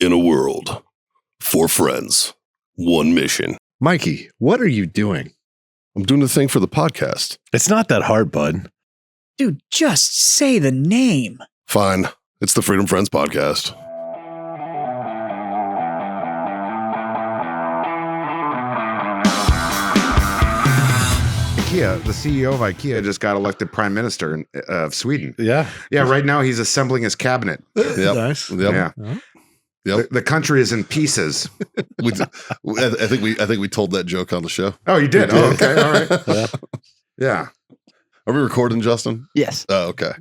In a world, 4 friends, 1 mission. Mikey, what are you doing? I'm doing the thing for the podcast. It's not that hard, bud. Dude, just say the name. Fine. It's the Freedom Friends podcast. IKEA, the CEO of IKEA just got elected prime minister of Sweden. Yeah. Yeah, right now he's assembling his cabinet. Yep. Nice. Yep. Yeah. Yep. The country is in pieces. I think we told that joke on the show. Oh, you did? Oh, okay. All right. Yeah. Yeah. Are we recording, Justin? Yes. Oh, okay.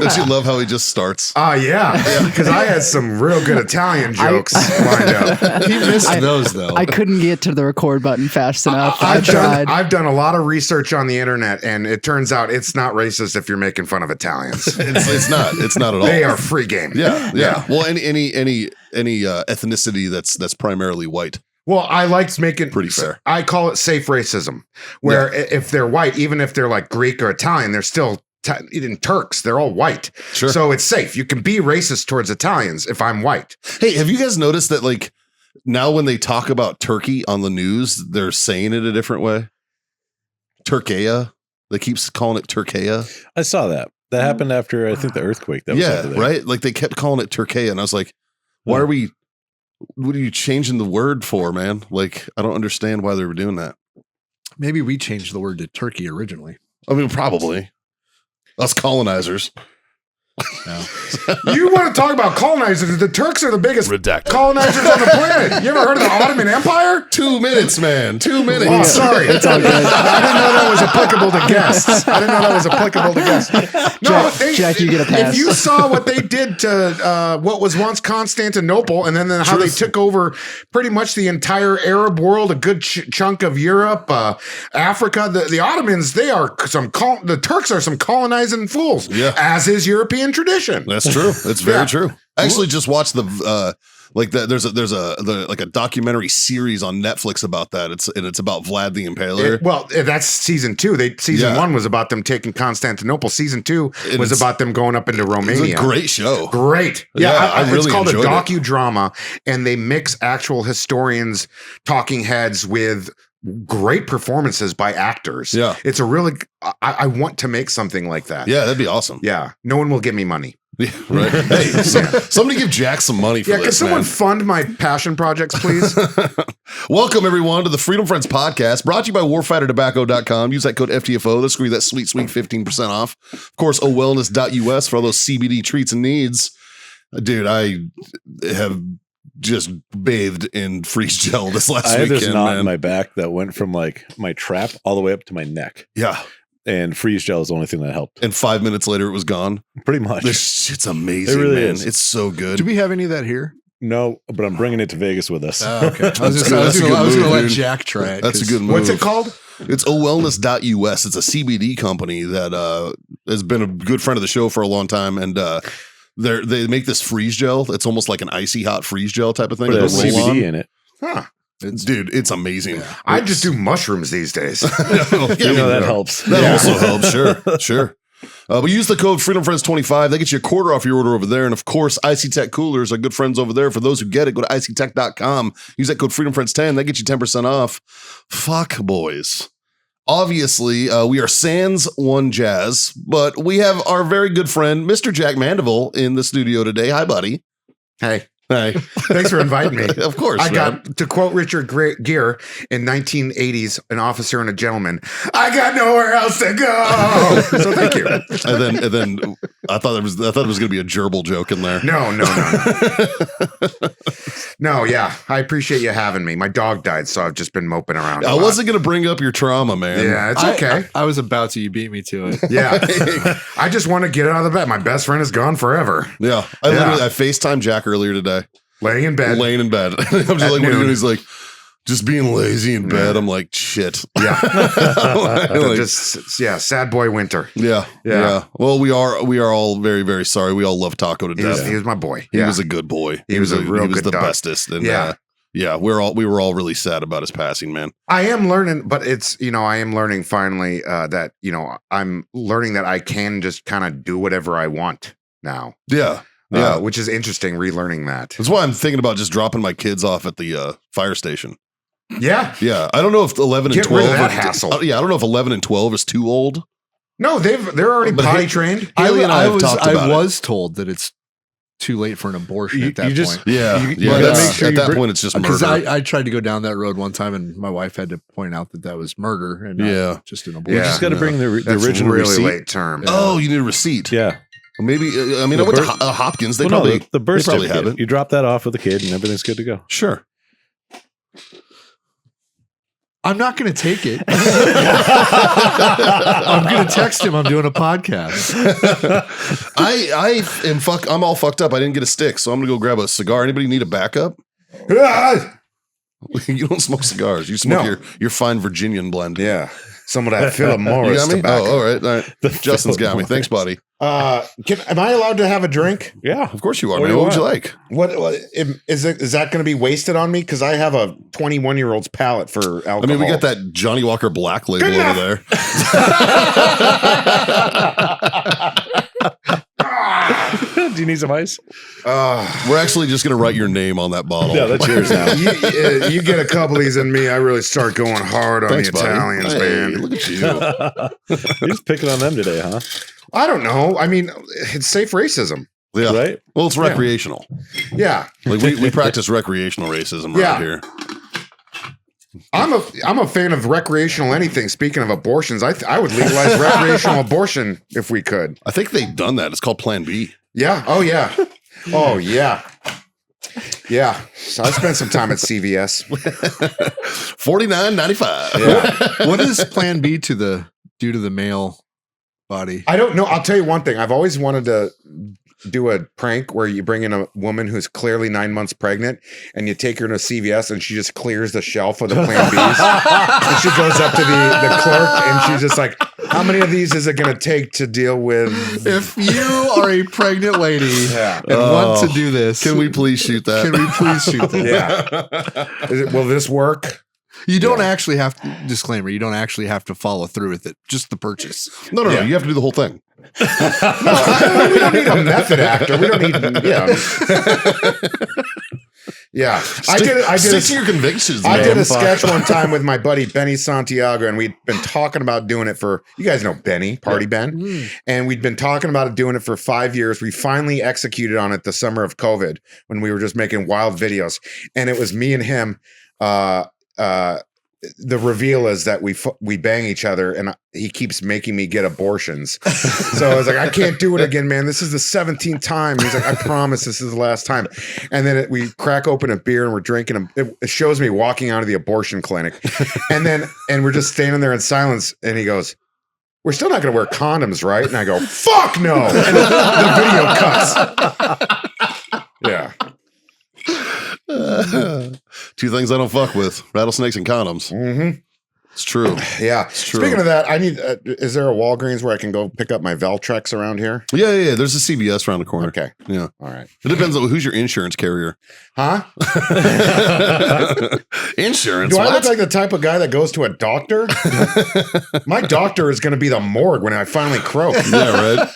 Don't you love how he just starts? Yeah. Because I had some real good Italian jokes lined up. He missed those, though. I couldn't get to the record button fast enough. I tried. I've done a lot of research on the internet, and it turns out it's not racist if you're making fun of Italians. It's not. It's not at all. They are free game. Yeah. Well, any ethnicity that's primarily white. Well, I liked making Pretty fair. I call it safe racism, where if they're white, even if they're like Greek or Italian, they're still even Turks. They're all white. Sure. So it's safe. You can be racist towards Italians if I'm white. Hey, have you guys noticed that like now when they talk about Turkey on the news, they're saying it a different way? Turkey. They keep calling it Turkey. I saw that. That happened after, I think, the earthquake. That was over there. Right? Like they kept calling it Turkey, and I was like, why are we, what are you changing the word for, man? Like, I don't understand why they were doing that. Maybe we changed the word to turkey originally. I mean, probably. Us colonizers. You want to talk about colonizers? The Turks are the biggest Redacted. colonizers on the planet. You ever heard of the Ottoman Empire? 2 minutes, man. 2 minutes. Oh, sorry. It's all good. I didn't know that was applicable to guests. No, Jack, you get a pass. If you saw what they did to what was once Constantinople, and then how they took over pretty much the entire Arab world, a good chunk of Europe, Africa, the Ottomans, they are the Turks are some colonizing fools, as is European tradition. That's true. It's very true. I actually just watched there's a documentary series on Netflix about that. It's about Vlad the Impaler. That's season 2. Season 1 was about them taking Constantinople. Season 2 was about them going up into Romania. It's a great show. Great. I really it's called a enjoyed it. docudrama, and they mix actual historians, talking heads with great performances by actors. Yeah. It's a really, I want to make something like that. Yeah, that'd be awesome. Yeah. No one will give me money. Yeah, right. Hey, somebody give Jack some money for Yeah, this, can someone man. fund my passion projects, please? Welcome, everyone, to the Freedom Friends podcast, brought to you by warfightertobacco.com. Use that code FTFO. Let's screw that sweet 15% off. Of course, owellness.us for all those CBD treats and needs. Dude, I have just bathed in freeze gel this last I had weekend, this knot man. in my back that went from like my trap all the way up to my neck. Yeah. And freeze gel is the only thing that helped. And 5 minutes later, it was gone. Pretty much. This shit's amazing, It really man. is. It's so good. Do we have any of that here? No, but I'm bringing it to Vegas with us. Okay. I was That's going a good to move, let dude. Jack try it. That's a 'cause- good move. What's it called? It's owellness.us. It's a CBD company that has been a good friend of the show for a long time. And they make this freeze gel. It's almost like an icy hot freeze gel type of thing. But It'll there's roll on. CBD in it. Huh. Dude, it's amazing. I just do mushrooms these days. That helps. That also helps. Sure. But use the code FreedomFriends25. That gets you a quarter off your order over there. And of course, Icy Tech Coolers are good friends over there. For those who get it, go to icytech.com. Use that code FreedomFriends10. That gets you 10% off. Fuck, boys. Obviously, we are sans one jazz, but we have our very good friend, Mr. Jack Mandaville, in the studio today. Hi, buddy. Hey. Hi. Thanks for inviting me. Of course. I man. got, to quote Richard Gere in 1980s, An Officer and a Gentleman, I got nowhere else to go. So thank you. And then I thought it was going to be a gerbil joke in there. No. No, yeah. I appreciate you having me. My dog died, so I've just been moping around. I wasn't going to bring up your trauma, man. Yeah, it's okay. I was about to. You beat me to it. Yeah. I just want to get out of the bed. My best friend is gone forever. Yeah. I FaceTimed Jack earlier today. Laying in bed. I'm just like, what are you doing? He's like, just being lazy in bed. I'm like, shit. Yeah. Like, sad boy winter. Yeah. Well, we are all very, very sorry. We all love Taco to death. He was my boy. He was a good boy. He was a real good the dog. bestest. And Yeah. we were all really sad about his passing, man. I am learning, but I am learning finally that, I'm learning that I can just kind of do whatever I want now. Yeah. Yeah. which is interesting. Relearning that. That's why I'm thinking about just dropping my kids off at the fire station. Yeah. Yeah, I don't know if 11 and Get rid 12 of that are, hassle. Yeah, I don't know if 11 and 12 is too old. No, they're already But potty trained. Haley and I have talked about I was told that it's too late for an abortion at that point. Yeah, You- yeah. you gotta That's, make sure at you that bring- point, it's just Because murder. I tried to go down that road one time, and my wife had to point out that was murder and not Yeah. just an You abortion. just got to bring the That's original really receipt. late term. Oh, you need a receipt. Yeah. Well, maybe. I mean, The I went to birth- Hopkins. They Well, probably the birth they probably certificate. have it. You drop that off with the kid, and everything's good to go. Sure. I'm not going to take it. I'm going to text him. I'm doing a podcast. I'm all fucked up. I didn't get a stick, so I'm gonna go grab a cigar. Anybody need a backup? Ah! You don't smoke cigars. You smoke No. your fine Virginian blend. Yeah. Some of that Philip You Morris got me? tobacco. Oh, all right. Justin's got me. Thanks, buddy. Am I allowed to have a drink? Yeah. Of course you are, What man. do you What would you want? like? What is that going to be wasted on me? Because I have a 21-year-old's palate for alcohol. I mean, we got that Johnny Walker Black label Good over there. Do you need some ice? We're actually just gonna write your name on that bottle. Yeah, that's yours now. you get a couple of these in me, I really start going hard on Thanks, the buddy. Italians, Hey, man. look at you. You're just picking on them today, huh? I don't know. I mean, it's safe racism. Yeah. Right? Well, it's recreational. Yeah. Like we practice recreational racism Yeah. right here. I'm a fan of recreational anything. Speaking of abortions, I would legalize recreational abortion if we could. I think they've done that. It's called Plan B. Yeah. Oh yeah. Oh yeah. Yeah. So I spent some time at CVS. $49.95. Yeah. What does Plan B do to the male body? I don't know. I'll tell you one thing. I've always wanted to do a prank where you bring in a woman who's clearly 9 months pregnant and you take her to CVS and she just clears the shelf of the Plan Bs. And she goes up to the clerk and she's just like, how many of these is it going to take to deal with? If you are a pregnant lady Yeah. and want to do this, Can we please shoot that? can we please shoot this? Yeah. Will this work? You don't actually have to, disclaimer, you don't actually have to follow through with it, just the purchase. No. Yeah. You have to do the whole thing. We don't need a method actor. We don't need, yeah. Yeah. I did Stick to your convictions, I man. did a Fuck. sketch one time with my buddy Benny Santiago, and we'd been talking about doing it for, you guys know Benny, Party Ben, and we'd been talking about it, doing it for 5 years. We finally executed on it the summer of COVID when we were just making wild videos, and it was me and him. The reveal is that we bang each other, and he keeps making me get abortions. So I was like, I can't do it again, man. This is the 17th time. He's like, I promise this is the last time. And then we crack open a beer and we're drinking them. It shows me walking out of the abortion clinic, and we're just standing there in silence. And he goes, "We're still not going to wear condoms, right?" And I go, "Fuck no!" And the video cuts. Yeah. Two things I don't fuck with: rattlesnakes and condoms. Mm-hmm. It's true. Yeah. true. Speaking of that, I need. Is there a Walgreens where I can go pick up my Valtrex around here? Yeah. There's a CVS around the corner. Okay. Yeah. All right. It depends on who's your insurance carrier. Huh? Insurance. Do I what? look like the type of guy that goes to a doctor? My doctor is going to be the morgue when I finally croak. Yeah, right.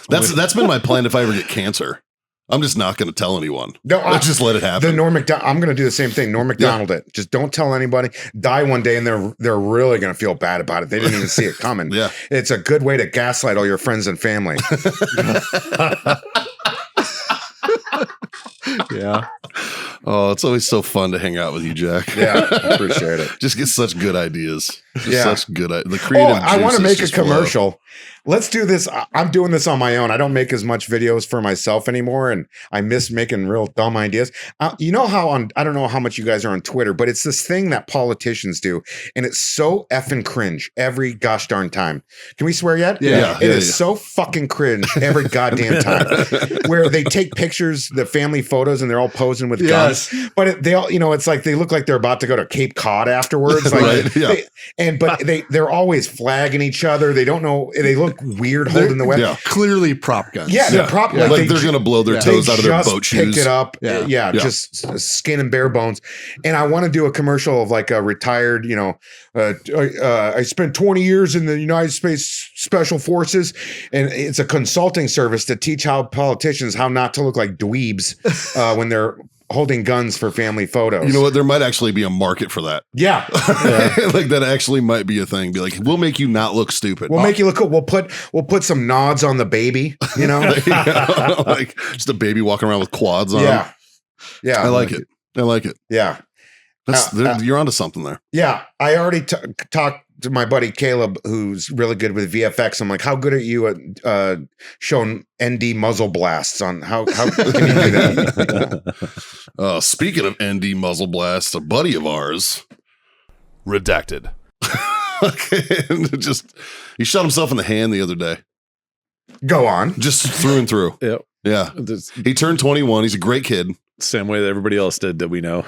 That's been my plan if I ever get cancer. I'm just not going to tell anyone. No, I'll just let it happen. The Norm Macdonald. I'm going to do the same thing. Norm Macdonald it. Just don't tell anybody. Die one day, and they're really going to feel bad about it. They didn't even see it coming. Yeah. It's a good way to gaslight all your friends and family. Yeah. Oh, it's always so fun to hang out with you, Jack. Yeah, I appreciate it. Just get such good ideas. Just Yeah. such good. The creative. I want to juices make a just flow. commercial. Let's do this. I'm doing this on my own. I don't make as much videos for myself anymore, and I miss making real dumb ideas. You know how I don't know how much you guys are on Twitter, but it's this thing that politicians do, and it's so effing cringe every gosh darn time. Can we swear yet? Yeah. It is so fucking cringe every goddamn time. Where they take pictures, the family photos, and they're all posing with guns. But they all, it's like they look like they're about to go to Cape Cod afterwards. Like Right, yeah. they're always flagging each other. They don't know. They look look weird holding the weapon. Yeah. Clearly prop guns. Yeah, they're prop Like they're going to blow their toes out of their boat shoes. Pick it up. Yeah. Just skin and bare bones. And I want to do a commercial of like a retired, I spent 20 years in the United States Special Forces, and it's a consulting service to teach how politicians how not to look like dweebs when they're holding guns for family photos. You know what? There might actually be a market for that. Yeah. Like that actually might be a thing. Be like, we'll make you not look stupid. We'll make you look cool. We'll put some nods on the baby, like just a baby walking around with quads on. Yeah. Yeah. I like it. I like it. Yeah. You're onto something there. Yeah. I already talked to my buddy Caleb, who's really good with VFX. I'm like, how good are you at showing ND muzzle blasts on how can you do that? Speaking of ND muzzle blasts, a buddy of ours, redacted. He shot himself in the hand the other day. Go on. Just through and through. Yep. Yeah. He turned 21. He's a great kid. Same way that everybody else did that we know.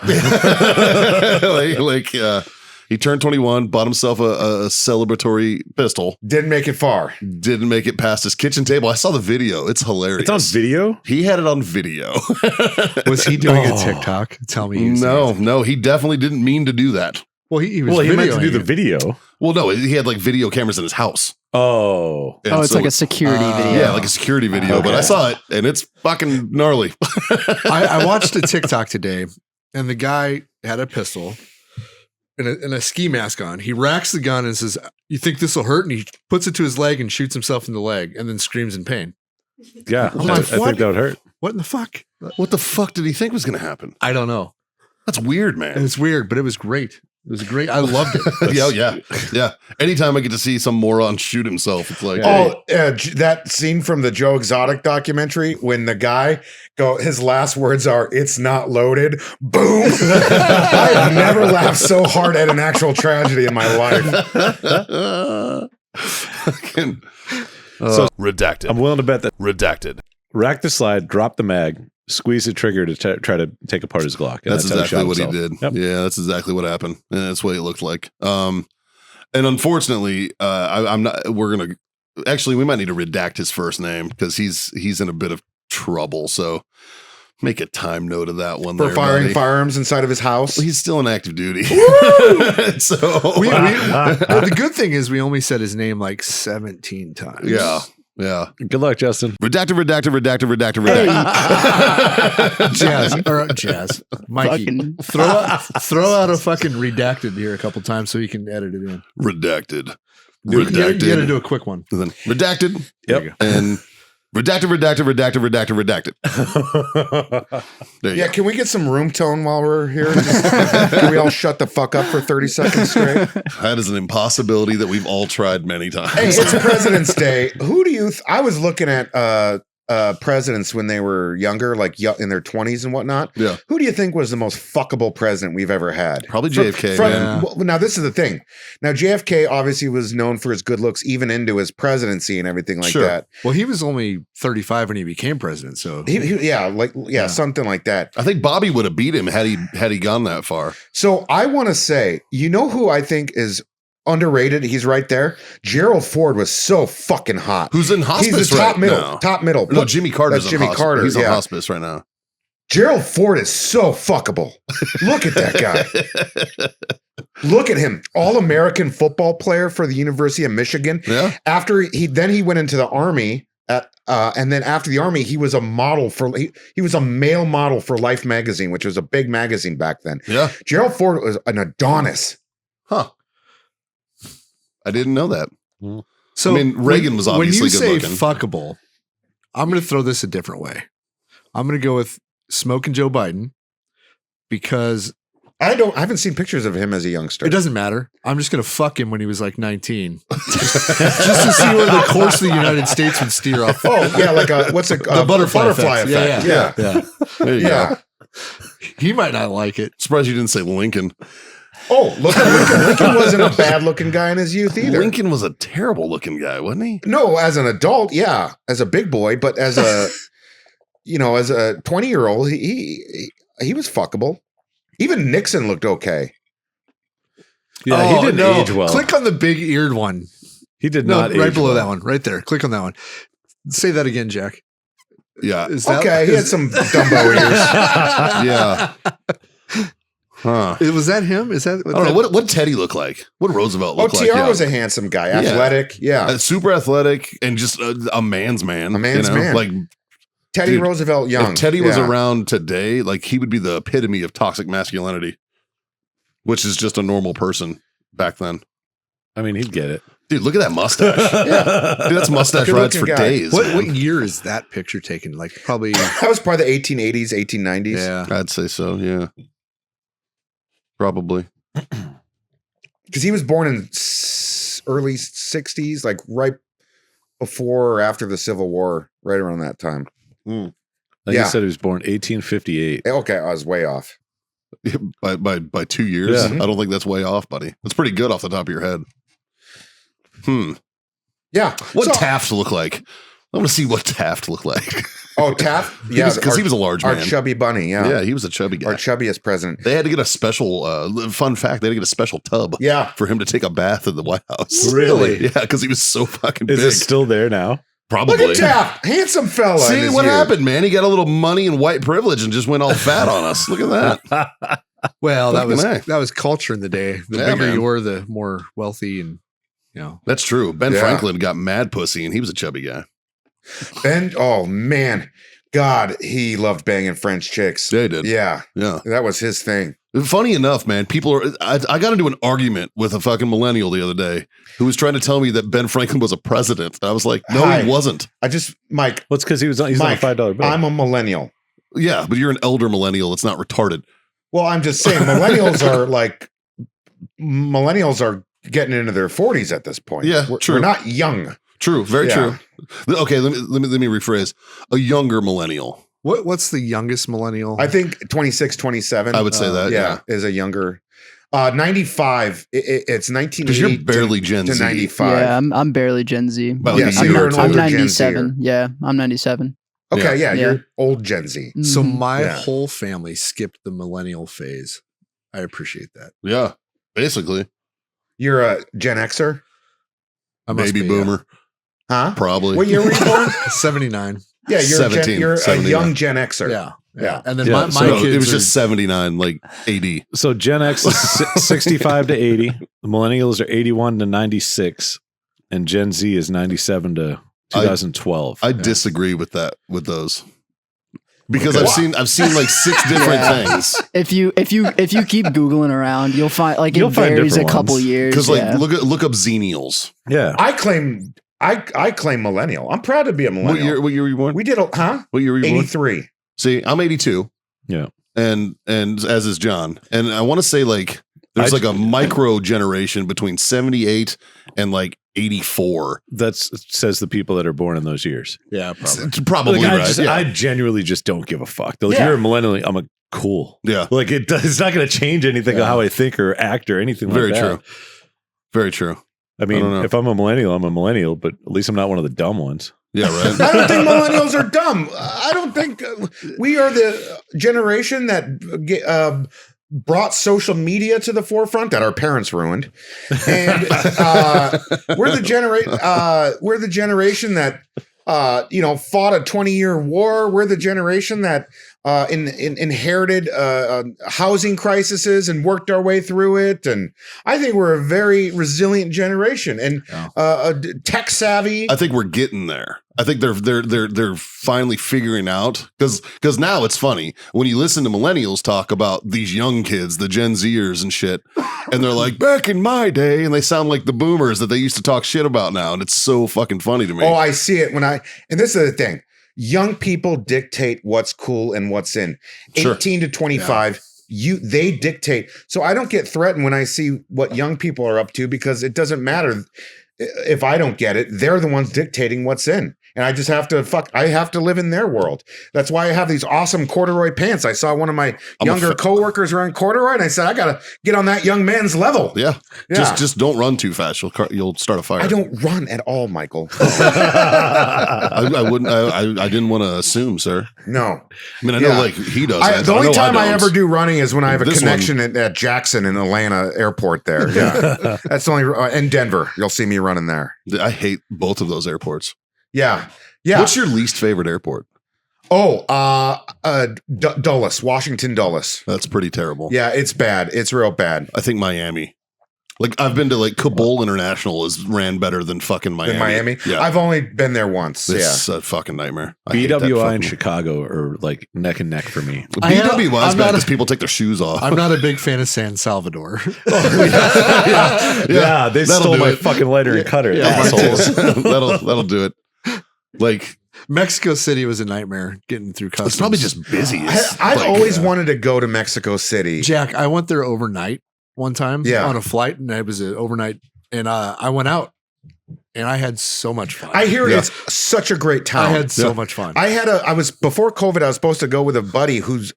He turned 21, bought himself a celebratory pistol. Didn't make it far. Didn't make it past his kitchen table. I saw the video. It's hilarious. It's on video? He had it on video. Was he doing a TikTok? Tell me. No. He definitely didn't mean to do that. Well, he was. Well, he meant to videoing do the it. video. Well, no, he had like video cameras in his house. Oh. And it's so like a security video. Yeah, like a security video. But I saw it, and it's fucking gnarly. I watched a TikTok today, and the guy had a pistol and a ski mask on. He racks the gun and says, "You think this will hurt?" And he puts it to his leg and shoots himself in the leg, and then screams in pain. Yeah, I'm I like, think what? that would hurt. What in the fuck? What the fuck did he think was going to happen? I don't know. That's weird, And man. it's weird, but it was great. It was great. I loved it. Yeah. Anytime I get to see some moron shoot himself, it's like, That scene from the Joe Exotic documentary when the guy his last words are, "It's not loaded." Boom. I have never laughed so hard at an actual tragedy in my life. So redacted. I'm willing to bet that Redacted. rack the slide, drop the mag, squeeze the trigger to try to take apart his Glock. And That's how exactly shot what he himself. did. Yep. Yeah, that's exactly what happened, and that's what it looked like. And unfortunately, I'm not. We're gonna actually. We might need to redact his first name because he's in a bit of trouble. So make a time note of that one. For there, firing buddy. firearms inside of his house. Well, he's still in active duty. So The good thing is we only said his name like 17 times. yeah. Good luck, Justin. Redacted. Jazz. Mikey, Fucking- throw out a fucking redacted here a couple times so you can edit it in. Redacted. You got to do a quick one. And then redacted. Yep. And redacted. There you Yeah, go. can we get some room tone while we're here? Can we all shut the fuck up for 30 seconds straight? That is an impossibility that we've all tried many times. Hey, it's President's Day. Who do you? I was looking at presidents when they were younger, like in their 20s and whatnot. Yeah. Who do you think was the most fuckable president we've ever had? Probably JFK, man. Well, now, this is the thing. Now, JFK obviously was known for his good looks, even into his presidency and everything like Sure. that. Well, he was only 35 when he became president, so Yeah, something like that. I think Bobby would have beat him had he gone that far. So I want to say, you know who I think is underrated? He's right there. Gerald Ford was so fucking hot. Who's in hospice He's the top right middle. now? Top middle. No, Jimmy Carter's That's in Jimmy hospice. Carter, He's on yeah. hospice right now. Gerald Ford is so fuckable. Look at that guy. Look at him. All-American football player for the University of Michigan. Yeah. After he went into the Army, and then after the Army, he was a model he was a male model for Life magazine, which was a big magazine back then. Yeah. Gerald Ford was an Adonis. Huh. I didn't know that. So I mean, Reagan was obviously when you good say looking. fuckable, I'm going to throw this a different way. I'm going to go with smoking Joe Biden because I haven't seen pictures of him as a youngster. it doesn't matter. I'm just going to fuck him when he was like 19, just to see where the course of the United States would steer off. Oh yeah, like what's it? The butterfly effect. effect. Yeah. There you Yeah. go. He might not like it. Surprised you didn't say Lincoln. Oh, look at Lincoln. Lincoln wasn't a bad looking guy in his youth either. Lincoln was a terrible looking guy, wasn't he? No, as an adult, yeah, as a big boy, but as a as a 20-year-old, he was fuckable. Even Nixon looked okay. Yeah, he didn't age well. Click on the big eared one. He did No, not. right age below well. that one. Right there. Click on that one. Say that again, Jack. Yeah. Is that, Okay, he had some Dumbo ears. Yeah. Huh. Was that him? Is that? I don't know. What Teddy look like? What Roosevelt Oh, look like? TR Yeah. was a handsome guy, athletic. Yeah. Super athletic and just a man's man. A man's man. Like Teddy dude, Roosevelt young. if Teddy was Yeah. around today, like he would be the epitome of toxic masculinity, which is just a normal person back then. I mean, he'd get it. Dude, look at that mustache. Dude, that's mustache Good rides looking for guy. days. What man. year is that picture taken? Like probably. That was probably the 1880s, 1890s. Yeah. I'd say so. Yeah. Probably. Because he was born in early 60s, like right before or after the Civil War, right around that time. I think Yeah. he said he was born 1858. Okay, I was way off. By 2 years. Yeah. I don't think that's way off, buddy. That's pretty good off the top of your head. Yeah. What So- Taft look like? I want to see what Taft looked like. Oh, Taft? Yeah. Because he was a large our man. chubby bunny. Yeah. Yeah, he was a chubby guy. Our chubbiest president. They had to get a special fun fact. They had to get a special tub Yeah. for him to take a bath in the White House. Really? Yeah, because he was so fucking Is big. it still there now? Probably. Look at Taft. Handsome fella. in See his what youth. happened, man? He got a little money and white privilege and just went all fat on us. Look at that. Well, that was Fucking A. that was culture in the day. The Yeah, bigger man. you were, the more wealthy and That's true. Ben Yeah. Franklin got mad pussy and he was a chubby guy. Ben, oh man. God, he loved banging French chicks. Yeah, he did. Yeah. Yeah. That was his thing. Funny enough, man, people are. I got into an argument with a fucking millennial the other day who was trying to tell me that Ben Franklin was a president. And I was like, no, Hi. he wasn't. Mike, Well, it's because he's on a Mike, $5 bill. I'm a millennial. Yeah, but you're an elder millennial. That's not retarded. Well, I'm just saying millennials are getting into their 40s at this point. Yeah, we're, true. We're not young. True. Very Yeah. true. Okay, let me rephrase. A younger millennial. what's the youngest millennial? I think 26, 27. I would say that. Yeah. is a younger. 95. It's 1980 Because you're barely Gen to Z. 95. Yeah, I'm barely Gen Z. By like Yeah, a so year you're or an two. I'm older Gen 97. Yeah, I'm 97. Okay, Yeah. yeah, you're old Gen Z. So Mhm. my Yeah. whole family skipped the millennial phase. I appreciate that. Yeah, basically. You're a Gen Xer, I must Baby be, boomer. huh? Probably. What year were you born? 79. Yeah, you're a 79. young Gen Xer. Yeah. Yeah. And then Yeah, my so kids it was are- just 79, like AD. So Gen X is 65 to 80. The millennials are 81 to 96. And Gen Z is 97 to 2012. I disagree with that, with those. Because Okay. I've seen like 6 different Yeah. things. If you keep googling around, you'll find You'll it find varies a different couple ones. years. Because like yeah. look up Xenials. yeah. I claim millennial. I'm proud to be a millennial. What year were you born? We did What year were you born? 83. See, I'm 82. Yeah. And as is John. And I want to say like there's like a micro generation between 78 and like 84. That says the people that are born in those years. yeah, probably. It's probably Like, right. Yeah. I genuinely just don't give a fuck. Like, Yeah. you're a millennial. I'm a cool. Yeah. Like it's not going to change anything on how I think or act or anything Very like that. true. Very true. I mean, I don't know. if I'm a millennial, I'm a millennial, but at least I'm not one of the dumb ones. Yeah, right. I don't think millennials are dumb. I don't think we are the generation that brought social media to the forefront that our parents ruined, and we're the generation that fought a 20-year war. We're the generation that inherited housing crises and worked our way through it. And I think we're a very resilient generation and tech savvy. I think we're getting there. I think they're finally figuring out because now it's funny when you listen to millennials talk about these young kids, the Gen Zers and shit, and they're like back in my day, and they sound like the boomers that they used to talk shit about now, and it's so fucking funny to me. Oh, I see it and this is the thing. Young people dictate what's cool and what's in. Sure. 18 to 25, they dictate. So I don't get threatened when I see what young people are up to because it doesn't matter if I don't get it. They're the ones dictating what's in. and I just have to I have to live in their world. That's why I have these awesome corduroy pants. I saw one of my younger coworkers wearing corduroy, and I said, I got to get on that young man's level. Yeah. Just don't run too fast. You'll start a fire. I don't run at all, Michael. I wouldn't. I didn't want to assume, sir. No. I mean, I know like he does. The only time I ever do running is when I have a connection at Jackson in Atlanta airport there. Yeah. That's the only, in Denver. You'll see me running there. I hate both of those airports. Yeah. Yeah. What's your least favorite airport? Oh, Dulles, Washington Dulles. That's pretty terrible. Yeah, it's bad. It's real bad. I think Miami. Like I've been to like Kabul International is ran better than fucking Miami. In Miami? Yeah. I've only been there once. It's a fucking nightmare. I hate that BWI fucking- and Chicago are like neck and neck for me. BWI is I'm bad not because people take their shoes off. I'm not a big fan of San Salvador. Yeah, they That'll stole do my it. fucking lighter and cutter. Yeah, assholes. that'll do it. Like Mexico City was a nightmare getting through customs. it's probably just busy. I've always wanted to go to Mexico City. Jack, I went there overnight one time on a flight, and it was an overnight, and I went out, and I had so much fun. I hear it's such a great town. I had so much fun. I was before COVID, I was supposed to go with a buddy whose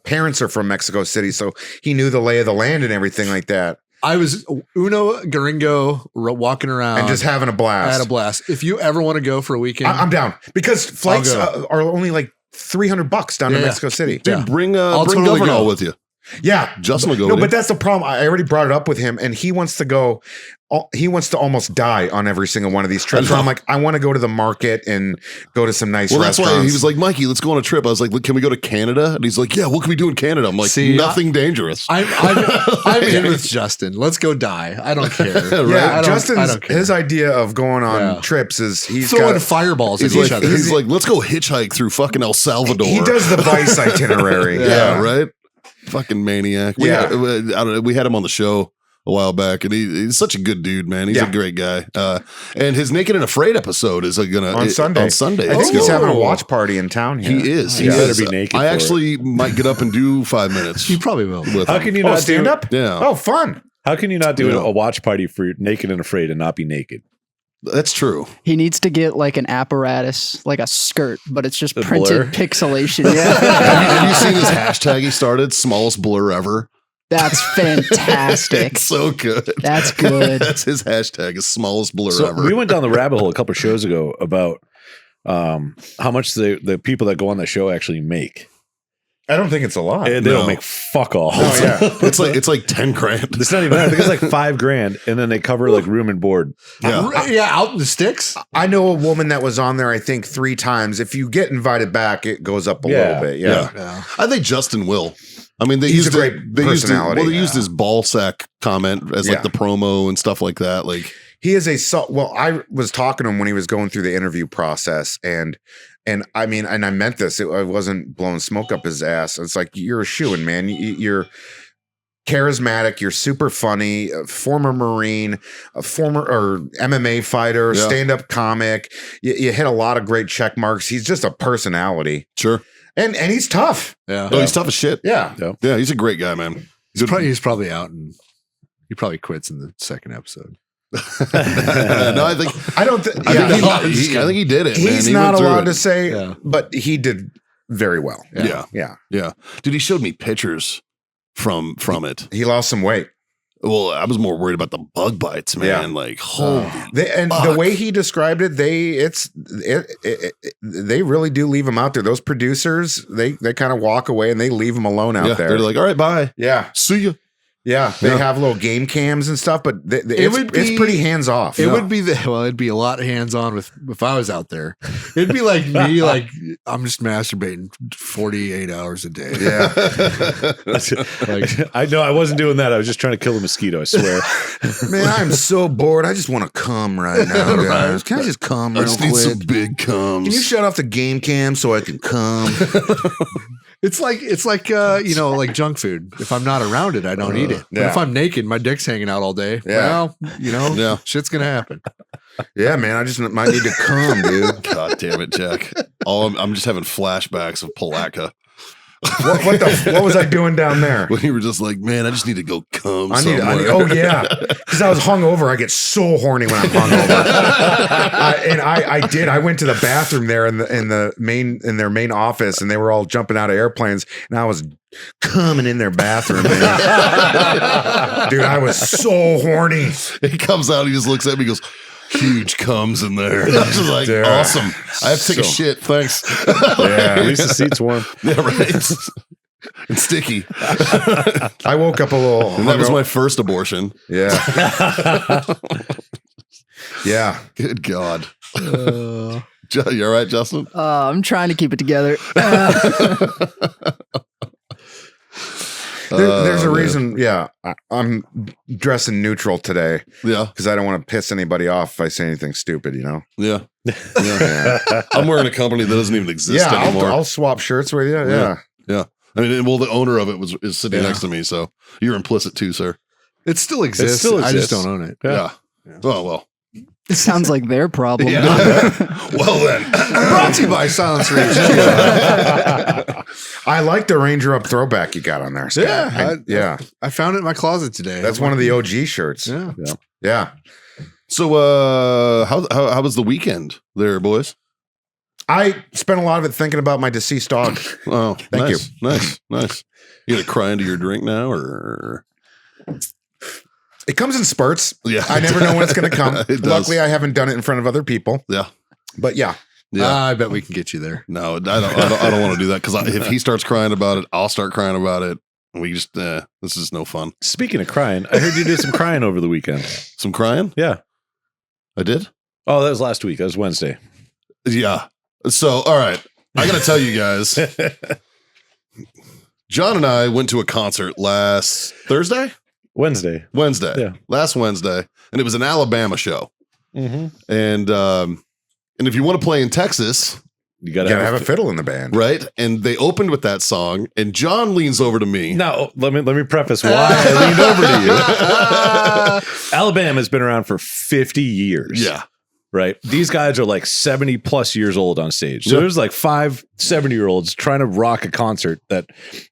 parents are from Mexico City, so he knew the lay of the land and everything like that. I was uno gringo walking around And just having a blast. I had a blast. If you ever want to go for a weekend, I'm down because flights go. are only like $300 down to Yeah. Mexico City. Dude, Yeah. bring I'll bring totally Governor go. with you. Yeah. Justin will go. No, with but you. that's the problem. I already brought it up with him, and he wants to go. He wants to almost die on every single one of these trips. So I'm like, I want to go to the market and go to some nice That's restaurants. why he was like, Mikey, let's go on a trip. I was like, look, can we go to Canada? And he's like, yeah, what can we do in Canada? I'm like, See, nothing dangerous. I'm in with Justin. Let's go die. I don't care. Right? yeah, I Justin's don't care. his idea of going on Yeah. trips is he's throwing got. fireballs at He's each like, other. he's like, let's go hitchhike through fucking El Salvador. He does the Vice itinerary. yeah, right. Fucking maniac. Yeah. I don't know. We had him on the show a while back, and he's such a good dude, man. He's a great guy. And his Naked and Afraid episode is gonna On Sunday. On Sunday, I think Let's he's go. having a watch party in town here. He is. He You better is. be naked I for actually might get up and do 5 minutes. He probably will. with How him. can you Oh, not stand do, up? Yeah. Oh, fun. How can you not do Yeah. a watch party for Naked and Afraid and not be naked? That's true. He needs to get like an apparatus, like a skirt, but it's just A printed blur? pixelation. Yeah, Have you seen this hashtag he started? Smallest blur ever. that's fantastic. It's so good. That's good. That's his hashtag. Is smallest blur So ever. we went down the rabbit hole a couple of shows ago about how much the people that go on the show actually make. I don't think it's a lot. And they No. don't make fuck all. Oh, yeah. it's like 10 grand. It's not even that. I think it's like $5,000, and then they cover like room and board. Yeah. Out in the sticks. I know a woman that was on there, I think 3 times. If you get invited back, it goes up a Yeah. little bit. Yeah. Yeah. I think Justin will. I mean, they He's used a great it, they used it, personality. well, they used his ball sack comment as like Yeah. the promo and stuff like that. Like, He is well, I was talking to him when he was going through the interview process, and I mean, and I meant this. I wasn't blowing smoke up his ass. It's like, you're a shoo-in, man. You're charismatic. You're super funny. A former Marine, a former or MMA fighter, Yeah. stand-up comic. You hit a lot of great check marks. He's just a personality, sure. and he's tough. Yeah. Oh, he's tough as shit. Yeah. Yeah, he's a great guy, man. He's probably out, and he probably quits in the second episode. No, I think I don't think. I Yeah, think I think he did it. man. he's He not went through allowed it. to say, Yeah. but he did very well. Yeah. Yeah. Dude, he showed me pictures from it. He lost some weight. Well, I was more worried about the bug bites, man. Yeah. Like, holy. And the Fuck. way he described it, they really do leave him out there. Those producers, they kind of walk away and they leave him alone out Yeah, there. they're like, all right, bye. yeah, See ya. yeah. They Yeah. have little game cams and stuff, but would it's be- pretty hands off. It would be it'd be a lot hands on with if I was out there. It'd be like me, like I'm just masturbating 48 hours a day. Yeah. Like, I know I wasn't doing that. I was just trying to kill a mosquito. I swear. Man, I'm so bored. I just want to come right now, guys. Can I just come I real just need some quick? big cums. Can you shut off the game cam so I can come? it's like like junk food. If I'm not around it, I don't eat it. But Yeah. if I'm naked, my dick's hanging out all day. Yeah. Well, Yeah. shit's gonna happen. Yeah, man. I just might need to come, dude. God damn it, Jack. I'm just having flashbacks of Palatka. What was I doing down there? When you were just like, man, I just need to go come somewhere. Oh yeah, because I was hungover. I get so horny when I'm hungover. I did. I went to the bathroom there in their main office, and they were all jumping out of airplanes, and I was coming in their bathroom. Dude, I was so horny. He comes out, he just looks at me, he goes, huge comes in there. I was just like, Dude. awesome. I have to take a shit. Thanks. Yeah, At least the seat's warm. Yeah, right. And sticky. I woke up a little. And that was my first abortion. Yeah. Yeah. Good God. You all right, Justin? I'm trying to keep it together. There's a man. reason. Yeah, I'm dressing neutral today Yeah. because I don't want to piss anybody off if I say anything stupid. You know. Yeah. Yeah. I'm wearing a company that doesn't even exist Yeah, anymore. I'll swap shirts with you. Yeah. Yeah. I mean, well, the owner of it is sitting Yeah. next to me, so you're implicit too, sir. It still exists. still I just exists. don't own it. Yeah. Well. It sounds like their problem. Well then. Brought to you by Silence Reach. I like the Ranger Up throwback you got on there, Scott. Yeah, I found it in my closet today. That's one of the OG shirts. Yeah. Yeah. So, how was the weekend there, boys? I spent a lot of it thinking about my deceased dog. Oh, Thank nice, nice. You gonna cry into your drink now, or It comes in spurts. yeah? I never know when it's going to come. It does. Luckily, I haven't done it in front of other people. Yeah, But yeah. yeah. I bet we can get you there. No, I don't want to do that because if he starts crying about it, I'll start crying about it. And we just, this is no fun. Speaking of crying, I heard you did some crying over the weekend. Some crying? Yeah. I did? Oh, that was last week. That was Wednesday. Yeah. So, all right. I got to tell you guys, John and I went to a concert last Thursday? Wednesday. Yeah. Last Wednesday. And it was an Alabama show. Mm-hmm. And if you want to play in Texas, You You gotta, got to have a fiddle in the band. right? And they opened with that song, and John leans over to me. Now, let me preface why I leaned over to you. Alabama's been around for 50 years. Yeah. Right. These guys are like 70 plus years old on stage. So Yep. there's like 5 70-year-olds trying to rock a concert that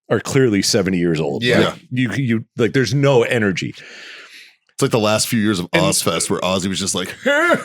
are clearly 70 years old. Yeah. Like, you like there's no energy. It's like the last few years of Ozfest where Ozzy was just like,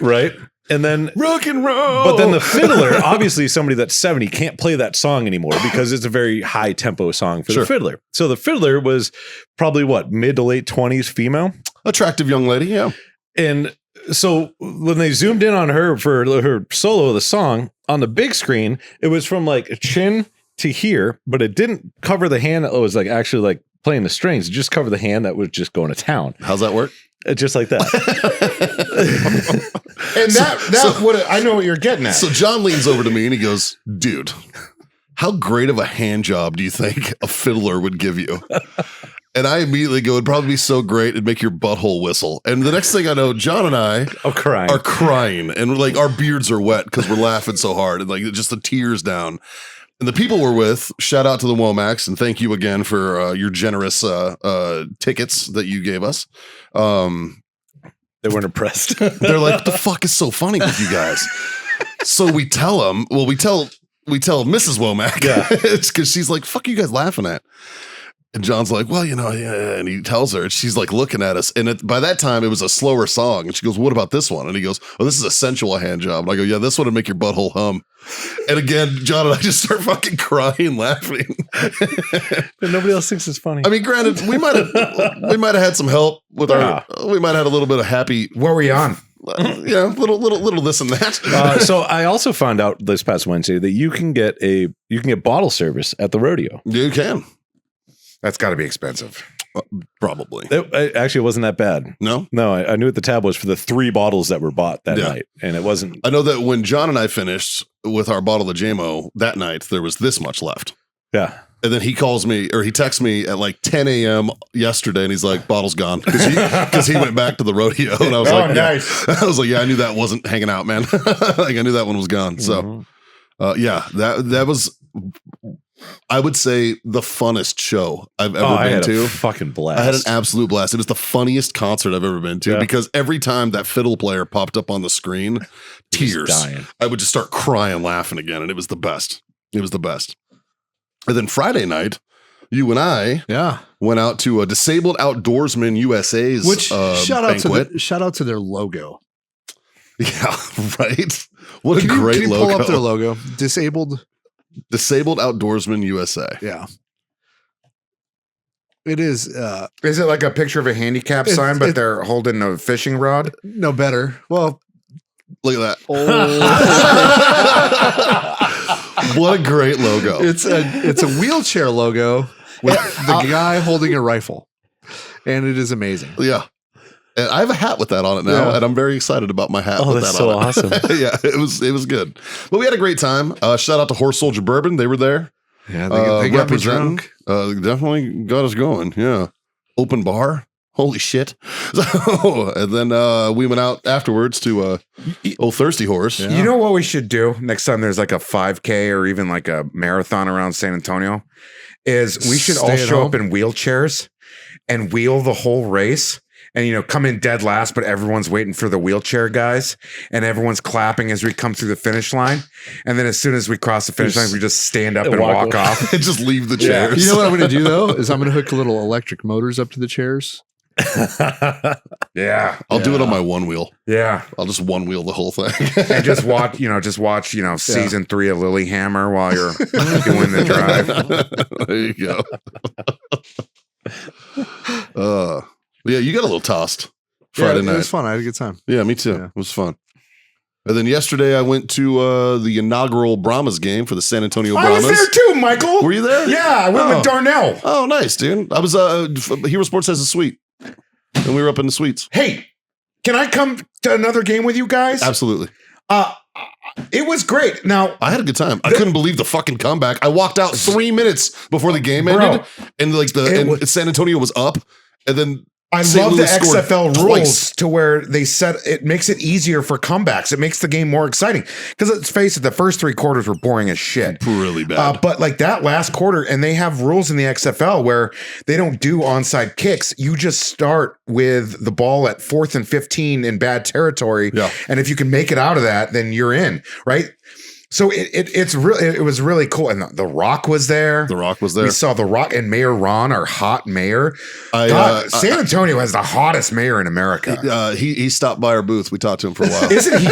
Right. And then rock and roll. but then the fiddler, obviously somebody that's 70 can't play that song anymore because it's a very high tempo song for Sure. the fiddler. So the fiddler was probably mid to late 20s female. attractive young lady. Yeah. And so when they zoomed in on her for her solo of the song on the big screen, it was from like chin to here, but it didn't cover the hand that was like actually like playing the strings. It just covered the hand that was just going to town. How's that work? Just like that. And I know what you're getting at. So John leans over to me and he goes, dude, how great of a hand job do you think a fiddler would give you? And I immediately go, it'd probably be so great, it'd make your butthole whistle. And the next thing I know, John and I I'm crying. are crying and like our beards are wet because we're laughing so hard and like just the tears down. And the people we're with, shout out to the Womacs and thank you again for your generous tickets that you gave us. They weren't impressed. They're like, what the fuck is so funny with you guys? So we tell them, we tell Mrs. Womack, it's because she's like, fuck you guys laughing at? And John's like, well, yeah. And he tells her, and she's like looking at us. And by that time, it was a slower song. And she goes, what about this one? And he goes, oh, this is a sensual hand job. And I go, yeah, this one would make your butthole hum. And again, John and I just start fucking crying, laughing. And nobody else thinks it's funny. I mean, granted, we might have had some help with we might have had a little bit of happy, What were you on? little this and that. So I also found out this past Wednesday that you can get bottle service at the rodeo. You can. That's got to be expensive. Probably. It wasn't that bad. No? No, I knew what the tab was for the 3 bottles that were bought that Yeah. night, and it wasn't. I know that when John and I finished with our bottle of JMO that night, there was this much left. Yeah. And then he calls me or he texts me at like 10 a.m. yesterday and he's like, bottle's gone. Because he went back to the rodeo. And I was like, nice. Yeah. I was like, yeah, I knew that wasn't hanging out, man. Like I knew that one was gone. So that was, I would say, the funnest show I've ever I been had to. a fucking blast. I had an absolute blast. It was the funniest concert I've ever been to because every time that fiddle player popped up on the screen, tears. dying. I would just start crying, laughing again, and it was the best. It was the best. And then Friday night, you and I went out to a Disabled Outdoorsman USA's shout out to their logo. Yeah, right. What a great can you logo. Pull up their logo. Disabled Outdoorsman USA. Yeah. It is. Is it like a picture of a handicap sign, but they're holding a fishing rod? No better. Well, look at that. What a great logo. It's a wheelchair logo with the guy holding a rifle. And it is amazing. Yeah. And I have a hat with that on it now, and I'm very excited about my hat. Oh, with that's that so on awesome. It. Yeah, it was good. But we had a great time. Shout out to Horse Soldier Bourbon. They were there. Yeah, they got me drunk. Definitely got us going. Yeah. Open bar. Holy shit. So, and then we went out afterwards to Old Thirsty Horse. Yeah. You know what we should do next time there's like a 5K or even like a marathon around San Antonio? Is we should all show up in wheelchairs and wheel the whole race. And, come in dead last, but everyone's waiting for the wheelchair guys and everyone's clapping as we come through the finish line. And then as soon as we cross the finish line, we just stand up and walk off. And just leave the chairs. You know what I'm going to do, though, is I'm going to hook little electric motors up to the chairs. Yeah. I'll do it on my one wheel. Yeah. I'll just one wheel the whole thing. And just watch season 3 of Lilyhammer while you're doing the drive. There you go. Yeah, you got a little tossed Friday night. It was fun. I had a good time. Yeah, me too. Yeah. It was fun. And then yesterday I went to the inaugural Brahmas game for the San Antonio Brahmas. I was there too, Michael. Were you there? Yeah, I went with Darnell. Oh, nice, dude. I was Hero Sports has a suite. And we were up in the suites. Hey, can I come to another game with you guys? Absolutely. It was great. Now, I had a good time. I couldn't believe the fucking comeback. I walked out 3 minutes before the game ended, and San Antonio was up, and then I love the XFL rules to where they set it makes it easier for comebacks. It makes the game more exciting because let's face it, the first 3 quarters were boring as shit, really bad. But like that last quarter, and they have rules in the XFL where they don't do onside kicks. You just start with the ball at 4th and 15 in bad territory, and if you can make it out of that, then you're in, right? So it was really cool, and the Rock was there. The Rock was there. We saw the Rock and Mayor Ron, our hot mayor. San Antonio has the hottest mayor in America. He stopped by our booth. We talked to him for a while. Isn't he?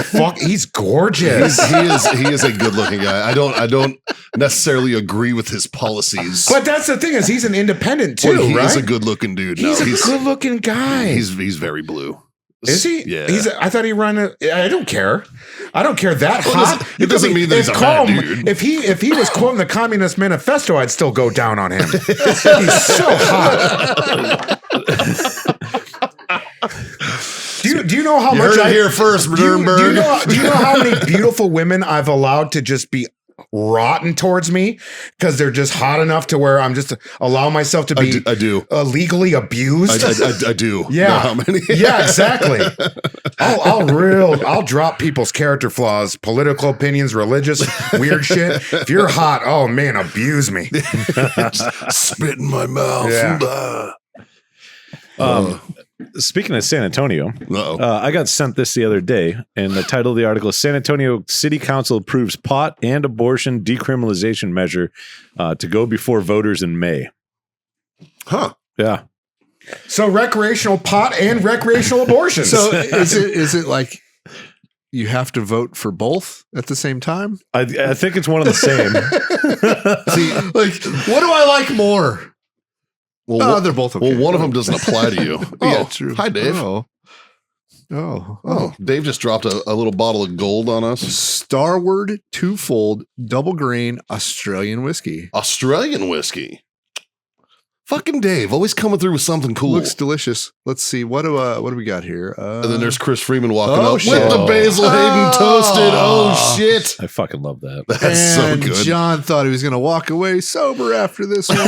He's gorgeous. He is a good looking guy. I don't necessarily agree with his policies, but that's the thing is he's an independent too. He right? is a good looking dude. He's a good looking guy. He's very blue. Is he? Yeah. I thought he ran I don't care. I don't care that hot. It doesn't mean that he's a bad dude. If he was quoting the Communist Manifesto, I'd still go down on him. He's so hot. Do you know how you much heard it here first, do you know how many beautiful women I've allowed to just be rotten towards me because they're just hot enough to where I'm just allow myself to be legally abused. I do. Yeah. Know how many? Yeah, exactly. I'll drop people's character flaws, political opinions, religious, weird shit. If you're hot, oh man, abuse me. Spit in my mouth. Yeah. Speaking of San Antonio, I got sent this the other day, and the title of the article is San Antonio City Council approves pot and abortion decriminalization measure to go before voters in May. Huh. Yeah. So recreational pot and recreational abortions. So is it like you have to vote for both at the same time? I think it's one of the same. See, like, what do I like more? Well, they're both okay. Well, one of them doesn't apply to you. Yeah, true. Hi, Dave. Oh, Dave just dropped a little bottle of gold on us. Starward Twofold Double Grain Australian Whiskey. Australian whiskey. Fucking Dave, always coming through with something cool. Looks delicious. Let's see. What do we got here? And then there's Chris Freeman walking up shit. with the Basil Hayden toasted. Oh, shit. I fucking love that. That's so good. John thought he was going to walk away sober after this one.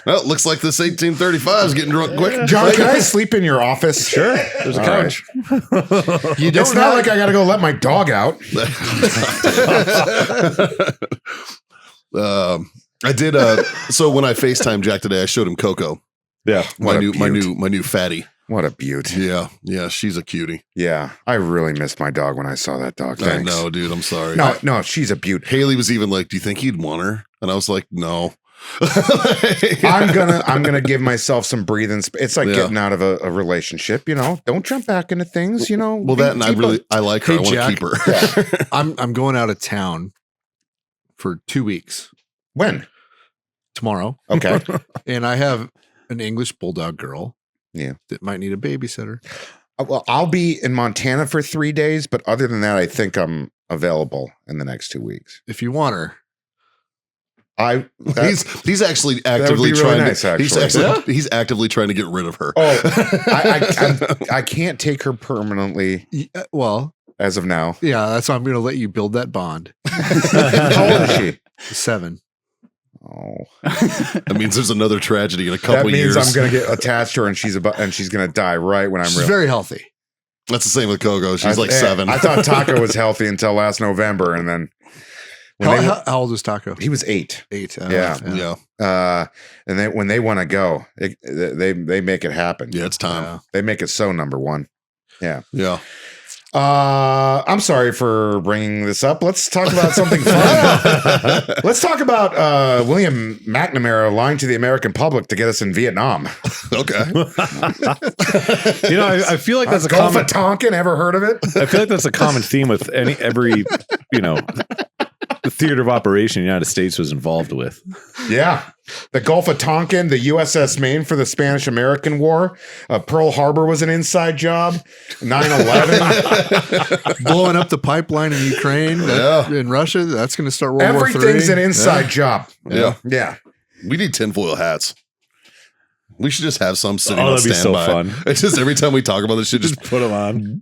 Well, looks like this 1835 is getting drunk quick. John, can I sleep in your office? Sure. There's a couch. It's not like I got to go let my dog out. I did. So when I FaceTime Jack today, I showed him Coco. Yeah, my new fatty. What a beaut. Yeah. Yeah. She's a cutie. Yeah. I really missed my dog when I saw that dog. Thanks. I know, dude. I'm sorry. No, she's a beaut. Haley was even like, do you think he'd want her? And I was like, no. I'm gonna give myself some breathing space. It's like getting out of a relationship, Don't jump back into things, Well, that and I like her. Hey, I want to Jack. keep her. Yeah. I'm going out of town for 2 weeks When? tomorrow, Okay. and I have an English bulldog girl. Yeah. That might need a babysitter. Well, I'll be in Montana for 3 days, but other than that, I think I'm available in the next 2 weeks. If you want her, He's actually actively really trying nice, to. actually. He's actively trying to get rid of her. Oh, I can't take her permanently well, as of now. yeah, that's why I'm going to let you build that bond. How old is she? 7. Oh, That means there's another tragedy in a that couple means years. I'm gonna get attached to her, and she's gonna die right when I'm She's real. very healthy. That's the same with Coco. She's like 7. I thought Taco was healthy until last November, and then How old is Taco? he was 8. 8. Yeah. yeah. And then when they want to go, they make it happen. Yeah. It's time. They make it so number one. Yeah. Yeah. I'm sorry for bringing this up. Let's talk about something fun. Let's talk about William McNamara lying to the American public to get us in Vietnam. Okay. I feel like that's a Gulf common. of Tonkin. Ever heard of it? I feel like that's a common theme with every the theater of operation the United States was involved with. Yeah. The Gulf of Tonkin, the USS Maine for the Spanish-American War. Pearl Harbor was an inside job. 9/11. Blowing up the pipeline in Ukraine, in Russia, that's going to start World War III. Everything's an inside job. Yeah. Yeah. We need tinfoil hats. We should just have some sitting Oh, on that'd be so standby. fun. It's just every time we talk about this shit, just Put them on.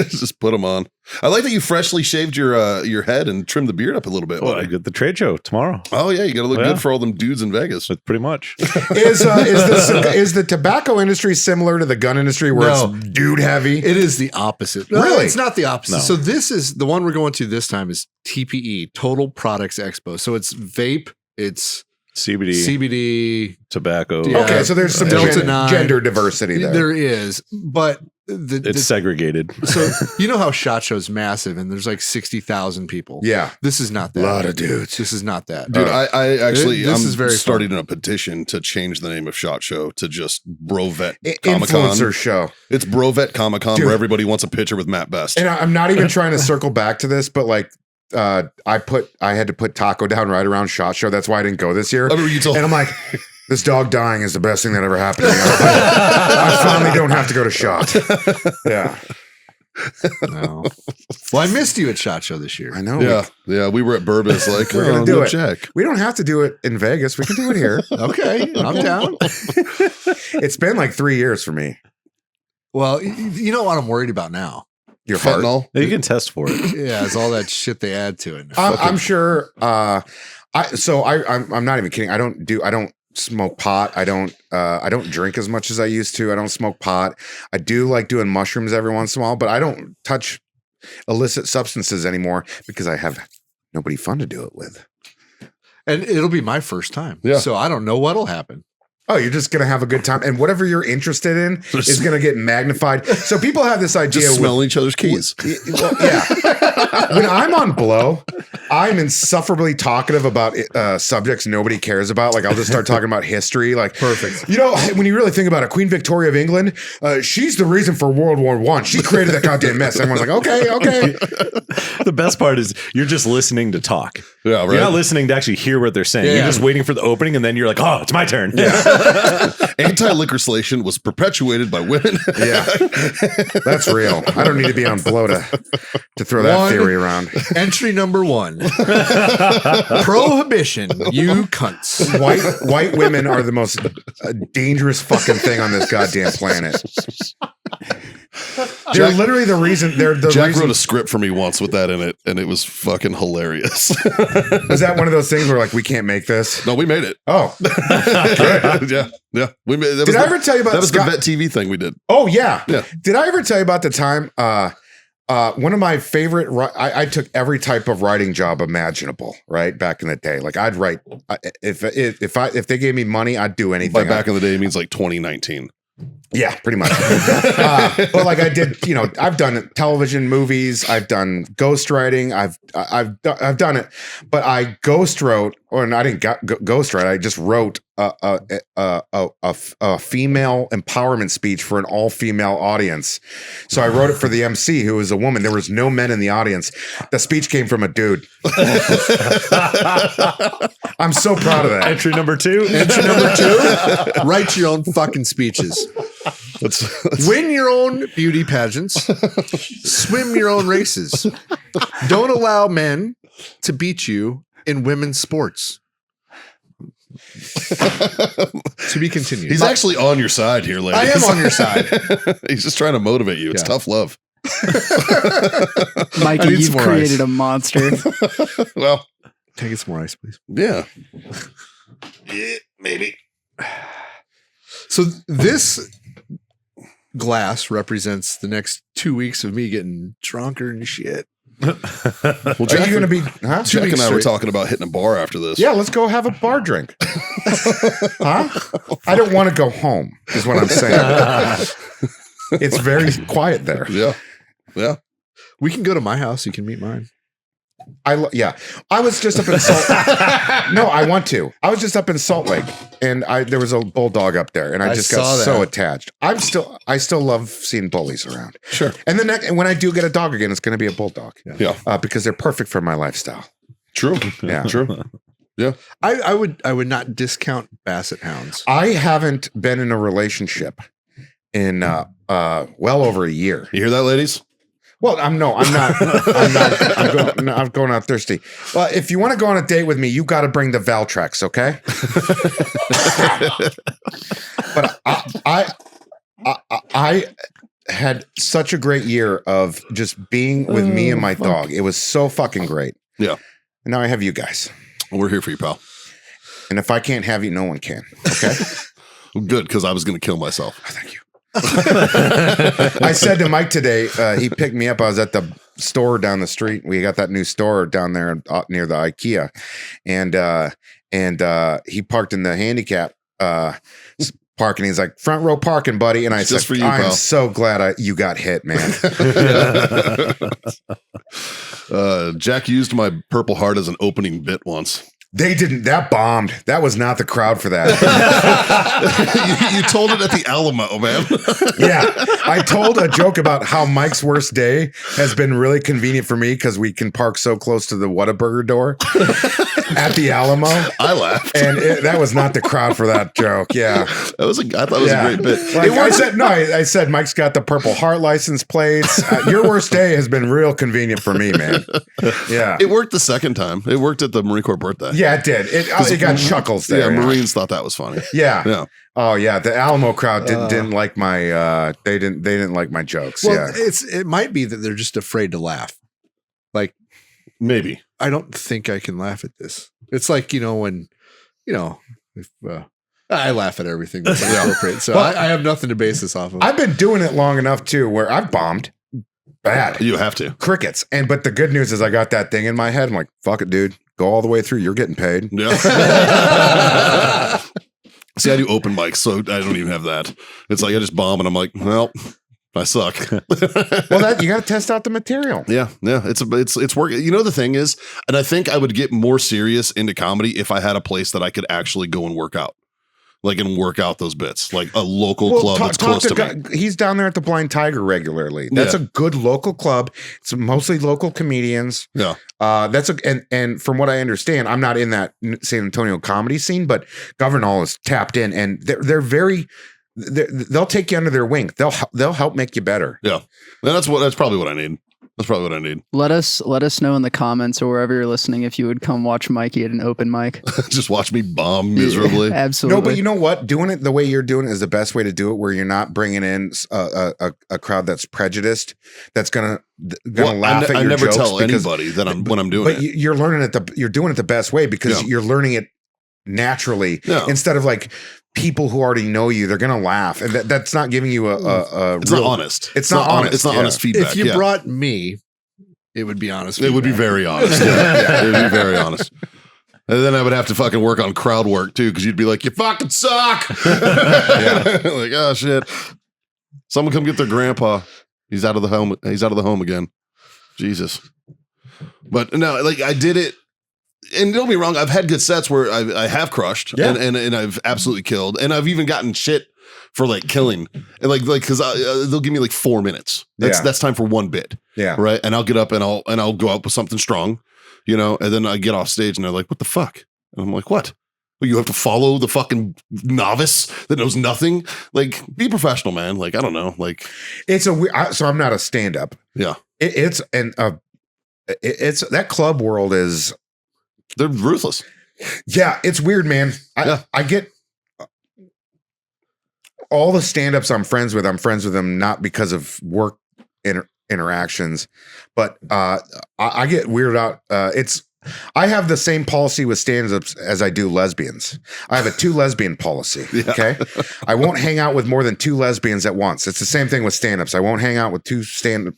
just put them on. I like that you freshly shaved your head and trimmed the beard up a little bit. Well, I buddy. got the trade show tomorrow. Oh yeah, you got to look Yeah. good for all them dudes in Vegas. That's pretty much. Is the tobacco industry similar to the gun industry where No. it's dude heavy? It is the opposite. No, Really? it's not the opposite. No. So this is the one we're going to this time is TPE, Total Products Expo. So it's vape, it's CBD, CBD. tobacco. Yeah. Okay, so there's some Delta 9. gender diversity there. There is, but It's segregated. so you know how SHOT Show's massive and there's like 60,000 people. Yeah. This is not that. A lot of dudes. This is not that. Dude, I actually This I'm is very starting a petition to change the name of SHOT Show to just Brovet Comic Influencer Con. show. It's Brovet Comic Con Dude. where everybody wants a picture with Matt Best. And I'm not even trying to circle back to this, but like I had to put Taco down right around SHOT Show. That's why I didn't go this year. I remember you told And I'm like, this dog dying is the best thing that ever happened to me. I finally don't have to go to SHOT. Yeah. No. Well, I missed you at SHOT Show this year. I know. Yeah, we were at Burbis like We're gonna do no it. check. We don't have to do it in Vegas. We can do it here. Okay, I'm down. It's been like 3 years for me. Well, you know what I'm worried about now? Your heart. Fentanyl. You can test for it. Yeah, it's all that shit they add to it. I'm sure. I'm not even kidding. I don't smoke pot. I don't drink as much as I used to. I don't smoke pot. I do like doing mushrooms every once in a while, but I don't touch illicit substances anymore because I have nobody fun to do it with. And it'll be my first time. Yeah. So I don't know what'll happen. Oh, you're just gonna have a good time, and whatever you're interested in is gonna get magnified. So people have this idea. Just smelling each other's keys. Well, yeah. When I'm on blow, I'm insufferably talkative about subjects nobody cares about. Like I'll just start talking about history. Like Perfect. You know, when you really think about it, Queen Victoria of England, she's the reason for World War I. She created that goddamn mess. Everyone's like, okay. The best part is you're just listening to talk. Yeah, right. You're not listening to actually hear what they're saying. Yeah. You're just waiting for the opening, and then you're like, "Oh, it's my turn." Anti-liquorslation was perpetuated by women. Yeah, that's real. I don't need to be on blow to throw that theory around. Entry number 1. Prohibition, you cunts. White women are the most dangerous fucking thing on this goddamn planet. They're literally the reason. They're the Jack reason. wrote a script for me once with that in it, and it was fucking hilarious. Was that one of those things where like we can't make this? No, we made it. Oh, Yeah. We made. That did was I ever tell you about that was Scott? the Vet TV thing we did. Oh yeah. Yeah. Did I ever tell you about the time? One of my favorite. I took every type of writing job imaginable. Right back in the day, like I'd write. If they gave me money, I'd do anything. By back in the day, it means like 2019. Yeah, pretty much. But like I did, I've done television, movies. I've done ghostwriting. I've done it, but I ghost wrote, or I didn't ghost write. I just wrote a female empowerment speech for an all female audience. So I wrote it for the MC, who was a woman. There was no men in the audience. The speech came from a dude. I'm so proud of that. Entry number 2. Write your own fucking speeches. That's Win your own beauty pageants. Swim your own races. Don't allow men to beat you in women's sports. To be continued. He's actually on your side here, ladies. I am on your side. He's just trying to motivate you. It's Yeah. tough love. Mikey, need you've some more created ice. a monster. Well, Can I get some more ice, please? yeah. Yeah, maybe. So this glass represents the next 2 weeks of me getting drunker and shit. Well, Are Jack, you going to be? Huh? Jack and weeks I were straight. talking about hitting a bar after this. Yeah, let's go have a bar drink. Huh? I don't want to go home, is what I'm saying. It's very quiet there. Yeah. Yeah. We can go to my house. You can meet mine. Yeah. I was just up in Salt. No, I want to. I was just up in Salt Lake, and there was a bulldog up there, and I I just got saw so that. attached. I still love seeing bullies around. Sure. And then when I do get a dog again, it's going to be a bulldog. Yeah. Because they're perfect for my lifestyle. True. Yeah. True. I would not discount basset hounds. I haven't been in a relationship in well over a year. You hear that, ladies? Well, I'm not. I'm going out thirsty. Well, if you want to go on a date with me, you got to bring the Valtrex, okay? But I had such a great year of just being with me and my dog. It was so fucking great. Yeah. And now I have you guys. We're here for you, pal. And if I can't have you, no one can. Okay. Well, good, because I was going to kill myself. Thank you. I said to Mike today, he picked me up. I was at the store down the street. We got that new store down there near the IKEA, and he parked in the handicap parking. He's like, front row parking, buddy. And I Just said, for you, I'm pal. so glad you got hit, man. Jack used my Purple Heart as an opening bit once. They didn't. That bombed. That was not the crowd for that. you told it at the Alamo, man. Yeah. I told a joke about how Mike's worst day has been really convenient for me because we can park so close to the Whataburger door at the Alamo. I laughed. And that was not the crowd for that joke. Yeah. I thought it was a great bit. Like I said, Mike's got the Purple Heart license plates. Your worst day has been real convenient for me, man. Yeah. It worked the second time. It worked at the Marine Corps birthday. Yeah, it did. It got chuckles there. Yeah, Marines thought that was funny. Yeah. Yeah. Oh yeah. The Alamo crowd didn't like my they didn't like my jokes. Well, yeah. it might be that they're just afraid to laugh. Like, Maybe. I don't think I can laugh at this. It's like, when, if I laugh at everything that's appropriate. So Well, I have nothing to base this off of. I've been doing it long enough too where I've bombed bad. You have to. Crickets. But the good news is I got that thing in my head. I'm like, fuck it, dude. Go all the way through. You're getting paid. Yeah. See, I do open mics, so I don't even have that. It's like I just bomb and I'm like, well, I suck. Well, you got to test out the material. Yeah, it's work. You know, the thing is, and I think I would get more serious into comedy if I had a place that I could actually go and work out. Like, and work out those bits, like a local club that's close to me. He's down there at the Blind Tiger regularly. That's Yeah. a good local club. It's mostly local comedians. Yeah. And from what I understand, I'm not in that San Antonio comedy scene, but Governor is tapped in, and they'll take you under their wing. They'll help make you better. Yeah. And that's probably what I need. That's probably what I need. Let us know in the comments or wherever you're listening if you would come watch Mikey at an open mic. Just watch me bomb miserably. Absolutely. No, but you know what? Doing it the way you're doing it is the best way to do it, where you're not bringing in a crowd that's prejudiced, that's gonna laugh at your I never jokes tell because- anybody that when I'm doing But it. you're learning it. You're doing it the best way because Yeah. you're learning it naturally instead of like people who already know you. They're gonna laugh, and that's not giving you a. It's real, not honest. It's not honest. It's not Yeah. honest feedback. if you brought me, it would be honest. it would be feedback. very honest. Yeah. It would be very honest. And then I would have to fucking work on crowd work too, because you'd be like, "You fucking suck." Like, oh shit. Someone come get their grandpa. He's out of the home. He's out of the home again. Jesus. But no, like I did it. And don't be wrong, I've had good sets where I have crushed and I've absolutely killed. And I've even gotten shit for like killing. And like because they'll give me like 4 minutes. That's time for one bit. Yeah. Right. And I'll get up and I'll go up with something strong, you know, and then I get off stage and they're like, what the fuck? And I'm like, what? Well, you have to follow the fucking novice that knows nothing. Like, be professional, man. Like, I don't know. Like, it's a weird. So I'm not a stand-up. Yeah, it's that club world is. They're ruthless. Yeah, it's weird, man. I get all the stand-ups I'm friends with them not because of work interactions, but I get weirded out. I have the same policy with stand-ups as I do lesbians. I have a 2 lesbian policy. Okay. I won't hang out with more than 2 lesbians at once. It's the same thing with stand-ups. I won't hang out with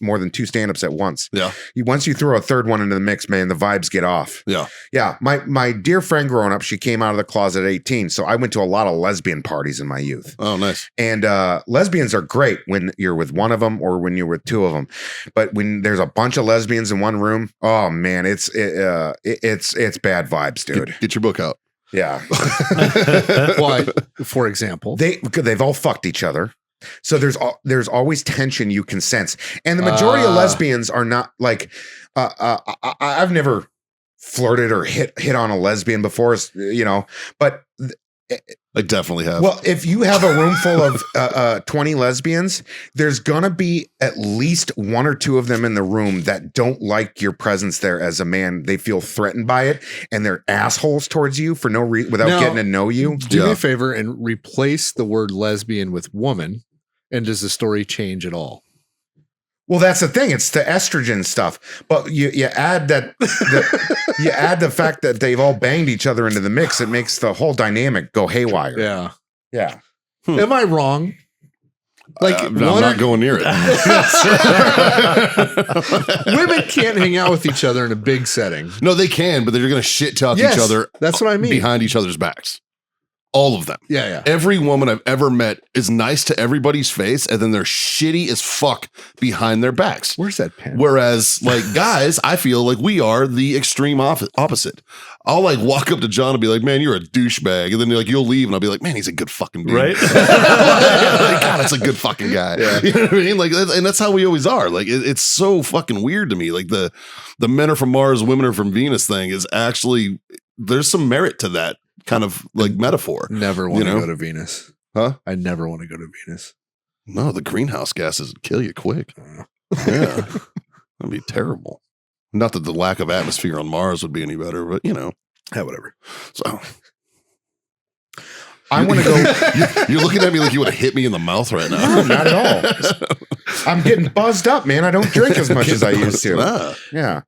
more than 2 stand-ups at once. Yeah. Once you throw a third one into the mix, man, the vibes get off. Yeah. Yeah. My dear friend growing up, she came out of the closet at 18. So I went to a lot of lesbian parties in my youth. Oh, nice. And lesbians are great when you're with one of them or when you're with 2 of them. But when there's a bunch of lesbians in one room, oh man, it's bad vibes, dude. Get your book out. Yeah. Why? For example, they've all fucked each other. So there's always tension you can sense. And the majority of lesbians are not like I've never flirted or hit on a lesbian before, you know, but I definitely have. Well, if you have a room full of 20 lesbians, there's going to be at least 1 or 2 of them in the room that don't like your presence there as a man. They feel threatened by it and they're assholes towards you for no reason without getting to know you. Do me a favor and replace the word lesbian with woman. And does the story change at all? Well, that's the thing. It's the estrogen stuff. But you add that you add the fact that they've all banged each other into the mix. It makes the whole dynamic go haywire. Yeah. Yeah. Am I wrong? Like I'm not going near it. Women can't hang out with each other in a big setting. No, they can, but they're going to shit talk each other. That's what I mean. Behind each other's backs. All of them. Yeah. Every woman I've ever met is nice to everybody's face, and then they're shitty as fuck behind their backs. Where's that pen? Whereas, like, guys, I feel like we are the extreme opposite. I'll like walk up to John and be like, "Man, you're a douchebag," and then you'll leave, and I'll be like, "Man, he's a good fucking dude." Right? Like, God, that's a good fucking guy. Yeah. You know what I mean? Like, and that's how we always are. Like, it's so fucking weird to me. Like the men are from Mars, women are from Venus thing is actually there's some merit to that kind of like metaphor. Never want to go to Venus. Huh? I never want to go to Venus. No, the greenhouse gases would kill you quick. Yeah. That'd be terrible. Not that the lack of atmosphere on Mars would be any better, but you know. Yeah, whatever. So I want to go. You're looking at me like you would have hit me in the mouth right now. No, not at all. I'm getting buzzed up, man. I don't drink as much as I used to. Ah. Yeah.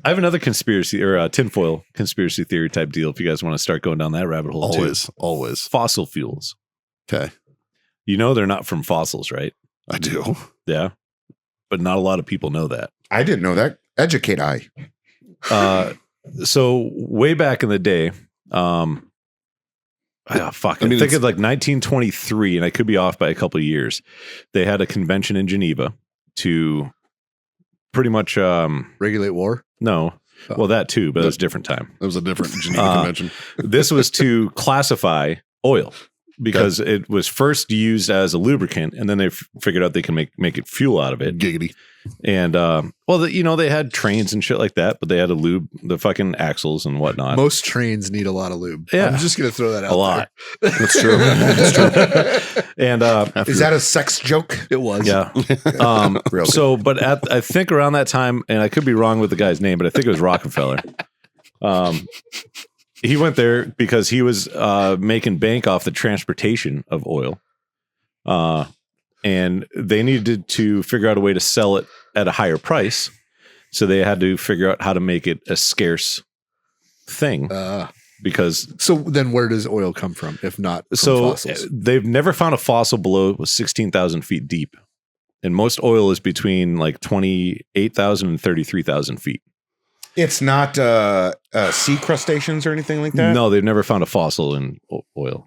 I have another conspiracy or tinfoil conspiracy theory type deal. If you guys want to start going down that rabbit hole, Always. Fossil fuels. Okay. You know they're not from fossils, right? I do. Yeah, but not a lot of people know that. I didn't know that. Educate I. So way back in the day, I think it's like 1923, and I could be off by a couple of years. They had a convention in Geneva to pretty much regulate war. No, well that too, but it was a different time. It was a different Geneva convention. This was to classify oil because it was first used as a lubricant, and then they figured out they can make it fuel out of it. Giggity. And they had trains and shit like that, but they had to lube the fucking axles and whatnot. Most trains need a lot a lot. Yeah. I'm just gonna throw that out. A lot. That's true. That's true. And is that a sex joke? It was. Yeah. So, but I think around that time, and I could be wrong with the guy's name, but I think it was Rockefeller. He went there because he was making bank off the transportation of oil. And they needed to figure out a way to sell it at a higher price. So they had to figure out how to make it a scarce thing. Because so then where does oil come from if not from fossils? They've never found a fossil below 16,000 feet deep. And most oil is between like 28,000 and 33,000 feet. It's not sea crustaceans or anything like that? No, they've never found a fossil in oil.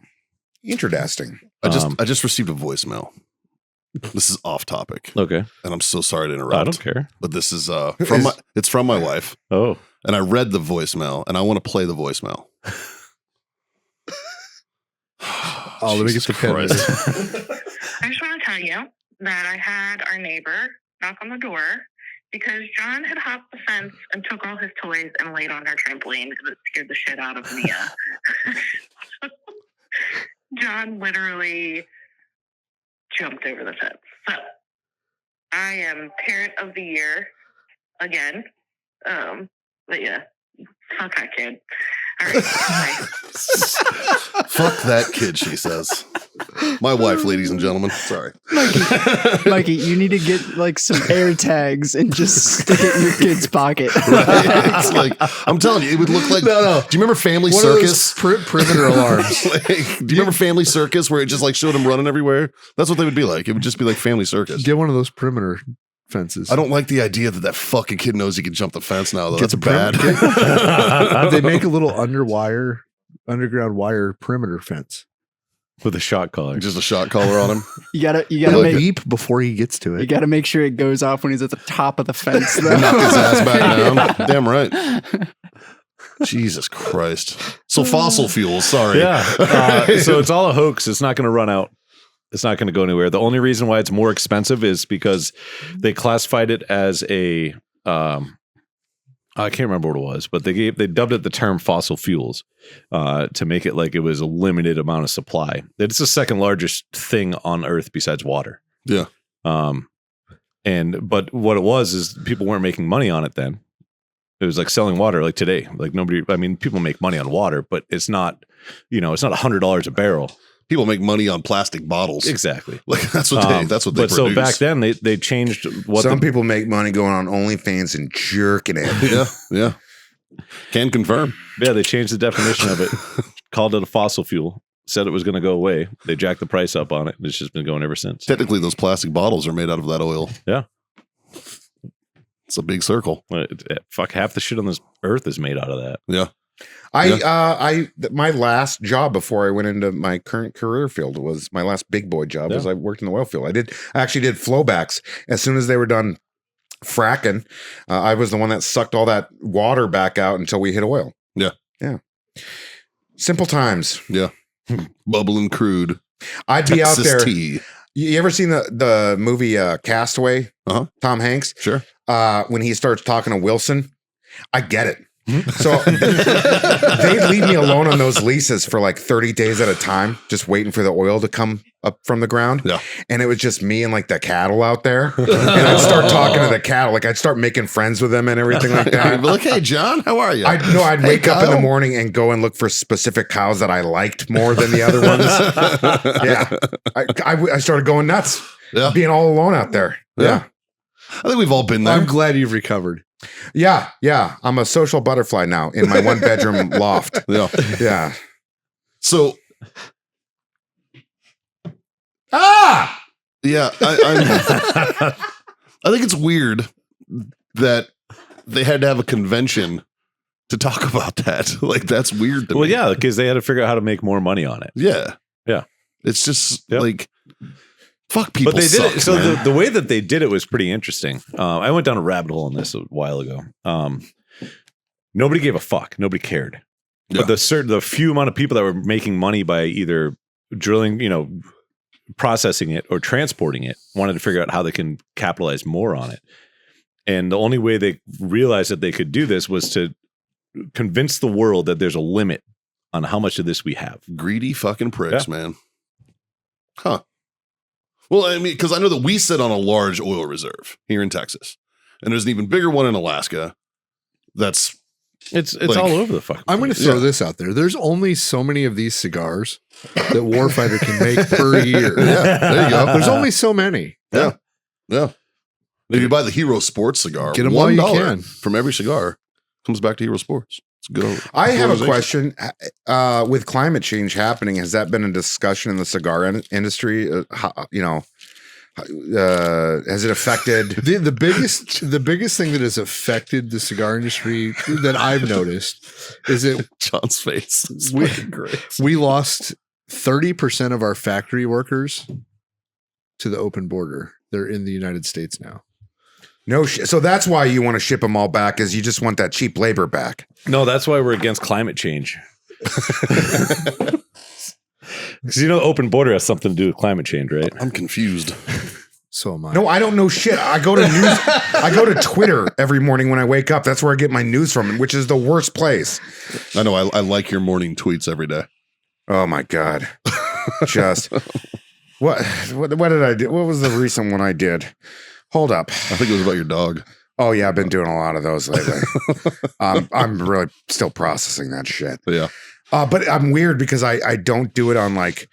Interesting. I just received a voicemail. This is off topic, Okay. and I'm so sorry to interrupt. I don't care. But this is it's from my wife, Oh. and I read the voicemail, and I want to play the voicemail. Oh, let me get the pen. Christ. I just want to tell you that I had our neighbor knock on the door because John had hopped the fence and took all his toys and laid on our trampoline because it scared the shit out of Mia. John literally jumped over the fence. So I am parent of the year again. But yeah, fuck that kid. All right, bye. Fuck that kid, she says. My wife, ladies and gentlemen. Sorry. Mikey, you need to get like some air tags and just stick it in your kid's pocket. Right? It's like, I'm telling you, it would look like. No. Do you remember Family One Circus? of those perimeter alarms. Like, do you remember Family Circus where it just like showed him running everywhere? That's what they would be like. It would just be like Family Circus. Get one of those perimeter fences. I don't like the idea that fucking kid knows he can jump the fence now, though. Get That's the bad. They make a little underground wire perimeter fence. With a shot collar. Just a shot collar on him. You gotta It'll make beep before he gets to you it. gotta make sure it goes off when he's at the top of the fence. Though. Knock his ass back down. Damn right. Jesus Christ. So fossil fuels, sorry. Yeah. So it's all a hoax. It's not going to run out. It's not going to go anywhere. The only reason why it's more expensive is because they classified it as a I can't remember what it was, but they dubbed it the term fossil fuels to make it like it was a limited amount of supply. It's the second largest thing on Earth besides water. Yeah. But what it was is people weren't making money on it then. It was like selling water like today. Like people make money on water, but it's not, it's not $100 a barrel. People make money on plastic bottles. Exactly. Like that's what they But produce. so back then they changed what Some people make money going on OnlyFans and jerking it. Yeah. Can confirm. they changed the definition of it, called it a fossil fuel, said it was going to go away. They jacked the price up on it, and it's just been going ever since. Technically, those plastic bottles are made out of that oil. Yeah. It's a big circle. Fuck, half the shit on this earth is made out of that. Yeah. My last job before I went into my current career field was my last big boy job was I worked in the oil field. I actually did flowbacks as soon as they were done fracking. I was the one that sucked all that water back out until we hit oil. Yeah. Simple times. Yeah. Bubbling crude. I'd be Texas out there. tea. You ever seen the movie Castaway? Uh-huh. Tom Hanks? Sure. When he starts talking to Wilson, I get it. So they leave me alone on those leases for like 30 days at a time, just waiting for the oil to come up from the ground. Yeah. And it was just me and like the cattle out there. And I'd start talking to the cattle. Like I'd start making friends with them and everything like that. I'd be like, hey, John, how are you? I'd Hey, wake up in the Kyle. morning and go and look for specific cows that I liked more than the other ones. Yeah. I started going nuts. Yeah. Being all alone out there. Yeah. I think we've all been there. I'm glad you've recovered. Yeah. I'm a social butterfly now in my 1-bedroom loft. Yeah. Yeah. So, yeah, I think it's weird that they had to have a convention to talk about that. Like, that's weird to Well, me. yeah, because they had to figure out how to make more money on it. Yeah. Yeah. It's just Yep. like, fuck people. But they did suck, it. So man. the way that they did it was pretty interesting. I went down a rabbit hole on this a while ago. Nobody gave a fuck. Nobody cared. Yeah. But the few amount of people that were making money by either drilling, processing it or transporting it wanted to figure out how they can capitalize more on it. And the only way they realized that they could do this was to convince the world that there's a limit on how much of this we have. Greedy fucking pricks, man. Huh. Well, I mean, because I know that we sit on a large oil reserve here in Texas, and there's an even bigger one in Alaska. That's It's like, all over the fucking I'm going to place. throw this out there. There's only so many of these cigars that Warfighter can make per year. Yeah, there you go. There's only so many. Yeah. If you buy the Hero Sports cigar, Get 'em while you $1 can. from every cigar comes back to Hero Sports. It's a good. I have a organization. question. With climate change happening, has that been a discussion in the cigar industry? Has it affected? The biggest thing that has affected the cigar industry that I've noticed is that John's face. It's We- fucking great. we lost 30% of our factory workers to the open border. They're in the United States now. No shit. So that's why you want to ship them all back, is you just want that cheap labor back. No, that's why we're against climate change. Because open border has something to do with climate change, right? I'm confused. So am I. No, I don't know shit. I go to news. I go to Twitter every morning when I wake up. That's where I get my news from, which is the worst place. I know. I like your morning tweets every day. Oh my god! Just what did I do? What was the recent one I did? Hold up. I think it was about your dog. Oh yeah, I've been doing a lot of those lately. I'm really still processing that shit. Yeah. But I'm weird because I don't do it on like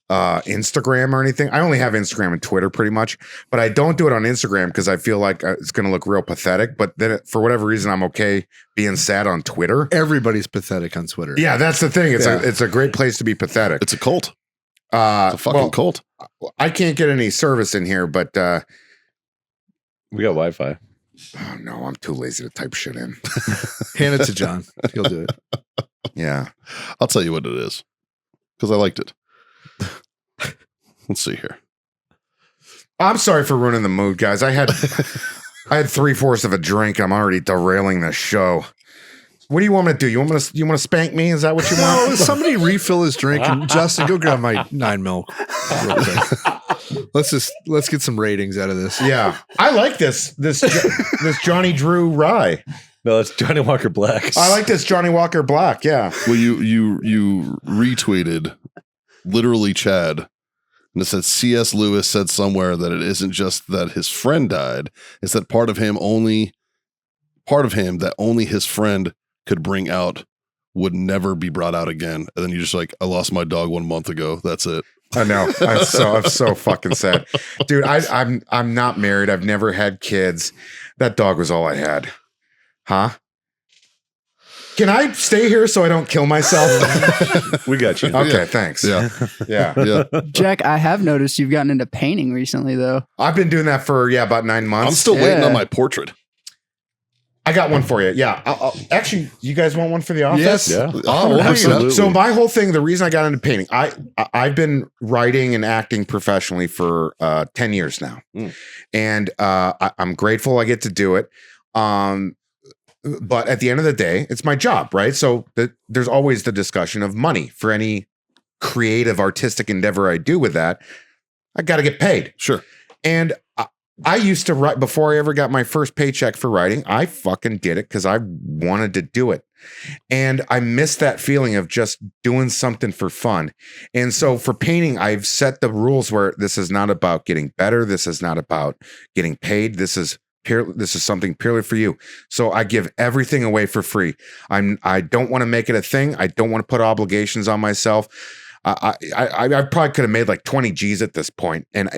Instagram or anything. I only have Instagram and Twitter pretty much, but I don't do it on Instagram because I feel like it's going to look real pathetic. But then for whatever reason, I'm okay being sad on Twitter. Everybody's pathetic on Twitter. Yeah, that's the thing. It's a great place to be pathetic. It's a cult. It's a fucking cult. I can't get any service in here, but We got Wi-Fi. oh no, I'm too lazy to type shit in. Hand it to John. He'll do it. Yeah. I'll tell you what it is because I liked it. Let's see here. I'm sorry for ruining the mood, guys. I had 3/4 of a drink. I'm already derailing the show. What do you want me to do? You want to spank me? Is that what you want? No, somebody refill his drink. And Justin, go grab my 9 milk real quick. Let's get some ratings out of this. Yeah, I like this Johnny Drew rye. No, it's Johnny Walker Black. I like this Johnny Walker Black. Yeah. Well, you retweeted literally Chad, and it said C.S. Lewis said somewhere that it isn't just that his friend died; it's that part of him that only his friend could bring out would never be brought out again. And then you just like, I lost my dog 1 month ago. That's it. I know. I'm so fucking sad, dude. I'm not married. I've never had kids. That dog was all I had. Huh? Can I stay here so I don't kill myself? We got you. Okay, Yeah. thanks. Yeah, Yeah. yeah. Jack, I have noticed you've gotten into painting recently, though. I've been doing that for about 9 months. I'm still waiting Yeah. on my portrait. I got one for you. Yeah. Actually, you guys want one for the office? Yes. Yeah. Oh, Absolutely. So my whole thing, the reason I got into painting, I've been writing and acting professionally for 10 years now. And I'm grateful I get to do it. But at the end of the day, it's my job, right? So there's always the discussion of money for any creative artistic endeavor I do with that. I got to get paid. Sure. And I used to write before I ever got my first paycheck for writing. I fucking did it because I wanted to do it. And I miss that feeling of just doing something for fun. And so for painting, I've set the rules where this is not about getting better. This is not about getting paid. This is something purely for you. So I give everything away for free. I don't want to make it a thing. I don't want to put obligations on myself. I probably could have made like 20 G's at this point, and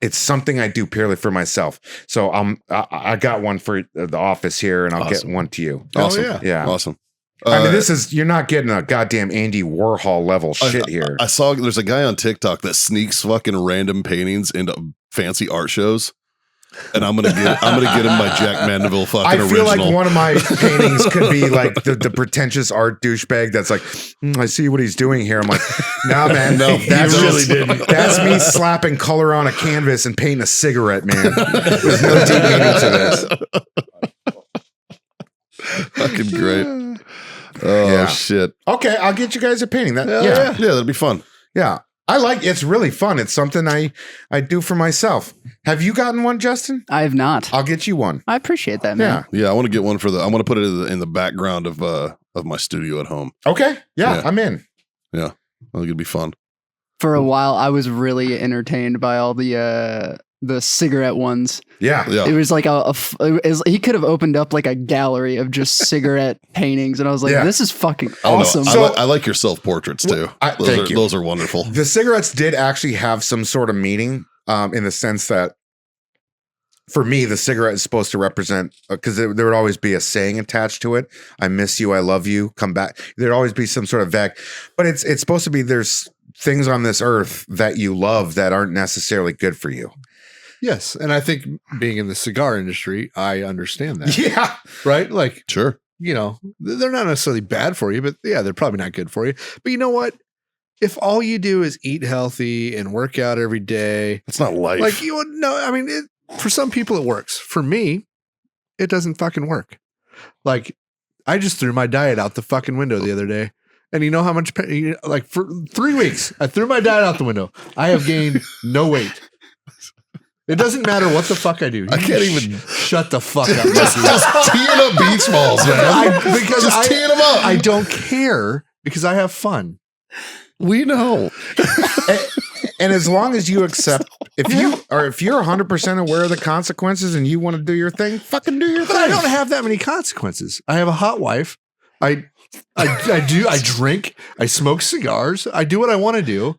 it's something I do purely for myself. So I got one for the office here, and I'll get one to you. Awesome. Yeah. Awesome. I mean, you're not getting a goddamn Andy Warhol level shit here. I saw there's a guy on TikTok that sneaks fucking random paintings into fancy art shows. And I'm gonna get him my Jack Mandaville fucking I feel original. like one of my paintings could be like the pretentious art douchebag that's like, I see what he's doing here. I'm like, nah, man, no, that's really didn't. That's me slapping color on a canvas and painting a cigarette, man. There's no deep meaning to this. Fucking great. Oh Yeah. shit. Okay, I'll get you guys a painting. Yeah, that'd be fun. Yeah. It's really fun. It's something I do for myself. Have you gotten one, Justin? I have not. I'll get you one. I appreciate that, man. Yeah. Yeah, I want to get one I want to put it in the background of my studio at home. Okay. Yeah. Yeah. I'm in. I think it'd be fun. For a while, I was really entertained by all the cigarette ones. Yeah. Yeah. It was like he could have opened up like a gallery of just cigarette paintings, and I was like, Yeah. this is fucking I don't know. awesome. I like your self portraits too. Thank you. Those are wonderful. The cigarettes did actually have some sort of meaning in the sense that for me, the cigarette is supposed to represent, because there would always be a saying attached to it. I miss you. I love you. Come back. There'd always be some sort of vague, but it's supposed to be there's things on this earth that you love that aren't necessarily good for you. Yes. And I think being in the cigar industry, I understand that. Yeah. Right? Like, Sure. they're not necessarily bad for you, but yeah, they're probably not good for you. But you know what? if all you do is eat healthy and work out every day, It's not life. like you would know, I mean, for some people it works. For me, it doesn't fucking work. Like I just threw my diet out the fucking window the other day. And you know how much, like for 3 weeks, I threw my diet out the window. I have gained no weight. It doesn't matter what the fuck I do. I can't even shut the fuck up. just teeing up beach balls, man. Just teeing them up. I don't care because I have fun. We know. And as long as you accept, if you're 100% aware of the consequences and you want to do your thing, fucking do your But I thing. don't have that many consequences. I have a hot wife. I drink. I smoke cigars. I do what I want to do.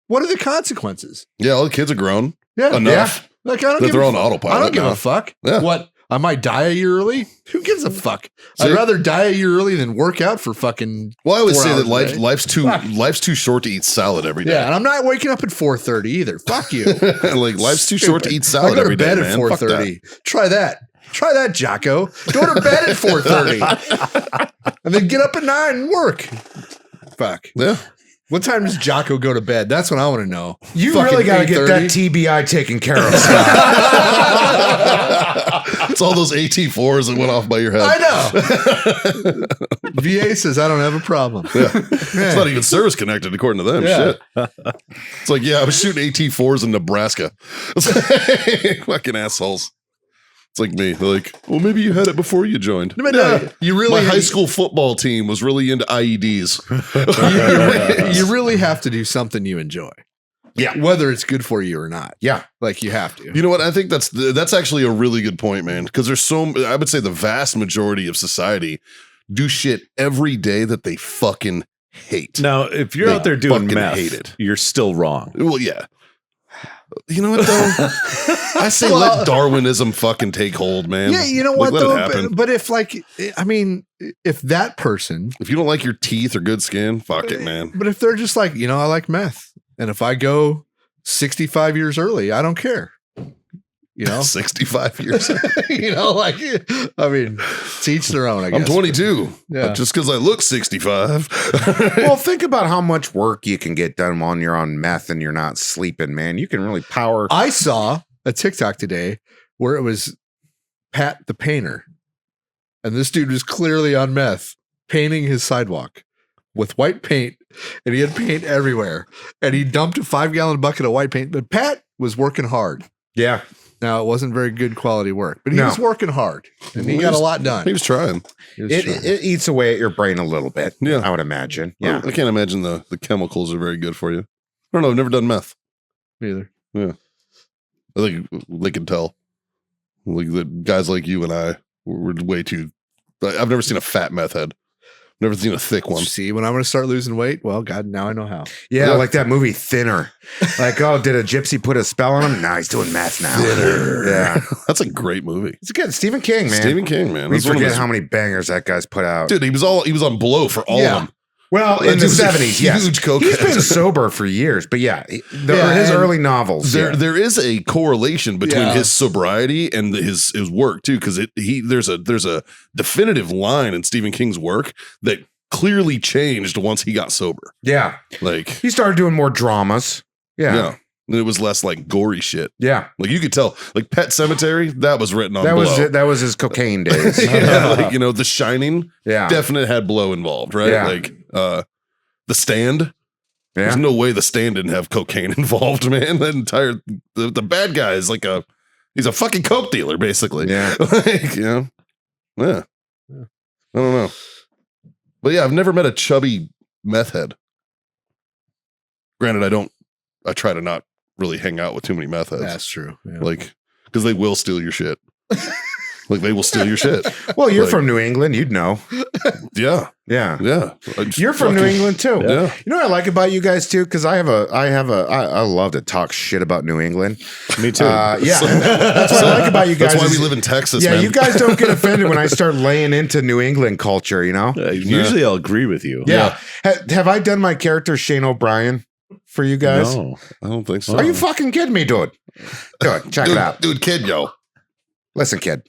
What are the consequences? Yeah, all the kids are grown. Yeah, Enough. Like I don't That give they're a on autopilot I don't give now. a fuck. Yeah. What? I might die a year early. Who gives a fuck? See? I'd rather die a year early than work out for fucking. Well, I always 4 say that hours a day. life's too short to eat salad every day. Yeah, and I'm not waking up at 4:30 either. Fuck you. Like life's too short to eat I salad go to every day, bed man. at Fuck that. 4:30. Try that. Try that, Jocko. Go to bed at 4:30, and then get up at 9 and work. Fuck. Yeah. What time does Jocko go to bed? That's what I want to know. You Fucking really got to get that 8:30? TBI taken care of. It's all those AT4s that went off by your head. I know. VA says I don't have a problem. It's not even service connected according to them. Yeah. Shit. It's like, yeah, I was shooting AT4s in Nebraska. It's like, fucking assholes. It's like me. They're like, well, maybe you had it before you joined. No, you really My high school football team was really into IEDs. you really have to do something you enjoy. Yeah. Whether it's good for you or not. Yeah. Like you have to. You know what? I think that's actually a really good point, man. Because there's I would say the vast majority of society do shit every day that they fucking hate. Now, if you're They out there doing fucking meth, hate it. you're still wrong. Well, yeah. You know what though? I say let Darwinism fucking take hold, man. Yeah, you know Like, what let it though? happen. But if like, I mean, if that person, If you don't like your teeth or good skin, fuck it, man. but if they're just like, you know, I like meth, and if I go 65 years early, I don't care. You know, 65 years. you know, like, I mean, to each their own. I guess I'm 22. Yeah. But just because I look 65. Well, think about how much work you can get done when you're on meth and you're not sleeping, man. You can really power. I saw a TikTok today where it was Pat the painter, and this dude was clearly on meth painting his sidewalk with white paint, and he had paint everywhere, and he dumped a 5-gallon bucket of white paint. But Pat was working hard. Yeah. Now it wasn't very good quality work, but he No. was working hard, and he Well, got he a lot done. He was trying. He was It, trying. it eats away at your brain a little bit. Yeah. I would imagine. Yeah. I can't imagine the chemicals are very good for you. I don't know. I've never done meth. Either. I think they can tell. Like the guys like you and I were way too. I've never seen a fat meth head. Never seen a thick one. See, when I'm going to start losing weight, well, God, now I know how. Yeah, like that movie Thinner. Like, oh, did a gypsy put a spell on him? No, he's doing meth now. Thinner. Yeah. That's a great movie. It's good. Stephen King, man. Stephen King, man. We That's one of forget his- how many bangers that guy's put out. Dude, he was on blow for all Yeah. of them. Well, That in the dude's a 70s, yes. huge cokehead. He's been sober for years, but yeah, his and early novels. There is a correlation between Yeah. his sobriety and his work too, because there's a definitive line in Stephen King's work that clearly changed once he got sober. Yeah. Like, He started doing more dramas. Yeah. And it was less like gory shit. Yeah. Like you could tell, like Pet Cemetery, that was written on That blow. was it. That was his cocaine days. Yeah, like, The Shining, Yeah. definitely had blow involved, right? Yeah. Like The Stand. Yeah. There's no way The Stand didn't have cocaine involved, man. That entire the bad guy is like he's a fucking coke dealer, basically. Yeah. Like, yeah. I don't know. But yeah, I've never met a chubby meth head. Granted, I try to not really hang out with too many meth heads. That's true. Yeah. Like, because they will steal your shit. Like, they will steal your shit. Well, you're Like, from New England. You'd know. Yeah. Yeah. Yeah. You're from New England too. Yeah. You know what I like about you guys too? Because I love to talk shit about New England. Me too. Yeah. That's what I like about you guys. That's why we is- live in Texas, Yeah, man. you guys don't get offended when I start laying into New England culture, you know? Usually I'll agree with you. Yeah. Have I done my character Shane O'Brien for you guys? No. I don't think so. Are you fucking kidding me, dude? Dude, check it out. Dude, kid, yo. Listen, kid.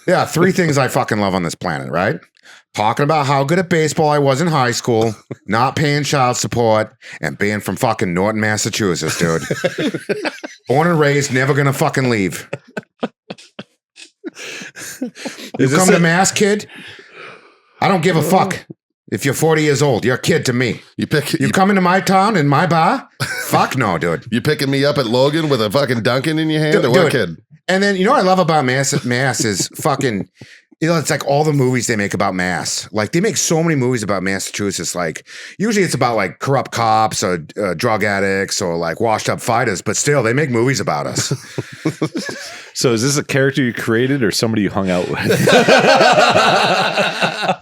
Yeah, 3 things I fucking love on this planet, right? talking about how good at baseball I was in high school, not paying child support, and being from fucking Norton, Massachusetts, dude. Born and raised, never gonna fucking leave. You come to Mass, kid? I don't give a fuck. If you're 40 years old, you're a kid to me. You come into my town in my bar? Fuck no, dude. You picking me up at Logan with a fucking Dunkin' in your hand? Or what, kid? And then, you know what I love about Mass is fucking, you know, it's like all the movies they make about Mass. Like, they make so many movies about Massachusetts. Like, usually it's about like corrupt cops or drug addicts or like washed up fighters, but still, they make movies about us. So is this a character you created or somebody you hung out with?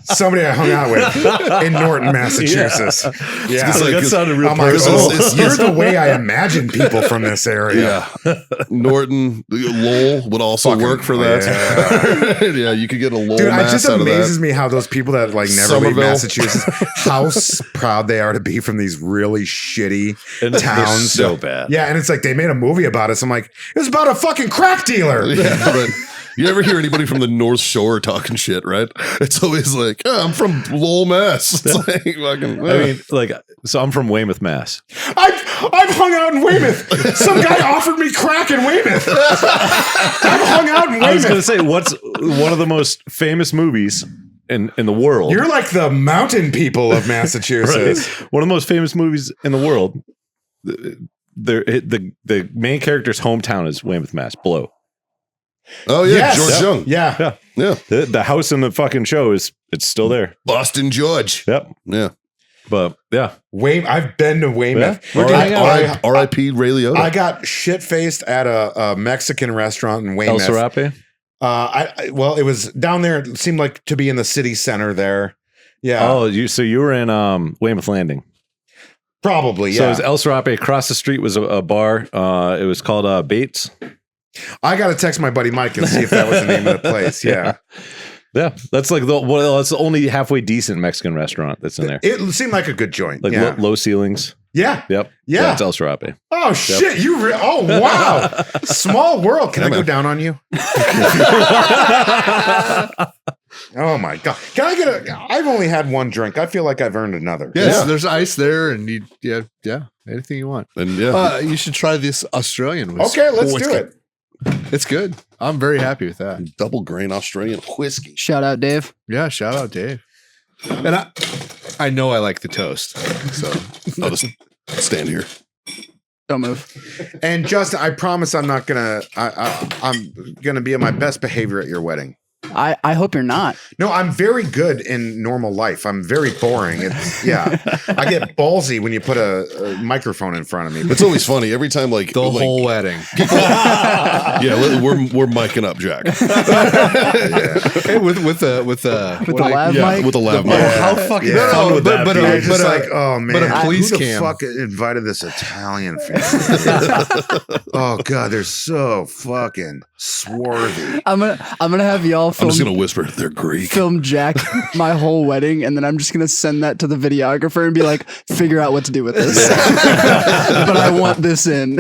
Somebody I hung out with in Norton, Massachusetts. Yeah. Like, that sounded real personal. You're the way I imagine people from this area. Yeah. Norton, Lowell would also work for that. Yeah, you could get a Lowell Dude, it Mass just out of that. amazes me how those people that like never leave Massachusetts, how proud they are to be from these really shitty towns. So bad. Yeah, and it's like they made a movie about us. I'm like, it was about a fucking crack dealer. Yeah, but you never hear anybody from the North Shore talking shit, right? It's always like, oh, I'm from Lowell, Mass. It's like fucking. I mean, like, so I'm from Weymouth, Mass. I've hung out in Weymouth. Some guy offered me crack in Weymouth. I've hung out in Weymouth. I was going to say, what's one of the most famous movies in the world? You're like the mountain people of Massachusetts. Right? One of the most famous movies in the world. The main character's hometown is Weymouth, Mass. Blow. Oh yeah, Yes. George Young. Yeah. The house in the fucking show it's still there. Boston George. Yep. Yeah. But yeah, I've been to Weymouth. Yeah. R.I.P. Ray Liotta. I got shit faced at a Mexican restaurant in El Weymouth. Serape. Well, it was down there. It seemed like to be in the city center there. Yeah. Oh, you were in Weymouth Landing. Probably. So Yeah. it was El Serape. Across the street was a bar. It was called Bates. I got to text my buddy Mike and see if that was the name of the place. Yeah. Yeah, that's like that's the only halfway decent Mexican restaurant that's in there. It seemed like a good joint. Like yeah. low ceilings. Yeah. Yep. Yeah. That's El Serape. Oh shit! Oh wow! Small world. Can I go down on you? Oh my god! Can I get I've only had one drink. I feel like I've earned another. Yes, there's ice there, and yeah, anything you want. And you should try this Australian whiskey. Okay, let's do it. It's good. I'm very happy with that. double grain Australian whiskey. Shout out, Dave. Yeah, shout out Dave. And I know I like the toast. So I'll just stand here. Don't move. And Justin, I promise I'm not gonna. I'm gonna be at my best behavior at your wedding. I hope you're not. No, I'm very good in normal life. I'm very boring. It's I get ballsy when you put a microphone in front of me. It's always funny every time, like the whole wedding. Yeah, we're micing up, Jack. Hey, with the lav mic? with the lav mic. How fucking fun would that be? It's just like, oh man, but a police who the cam. fuck invited this Italian family? Oh god, they're so fucking swarthy. I'm gonna have y'all I'm film, just gonna whisper, they're Greek. film Jack my whole wedding, and then I'm just gonna send that to the videographer and be like, figure out what to do with this. But I want this in.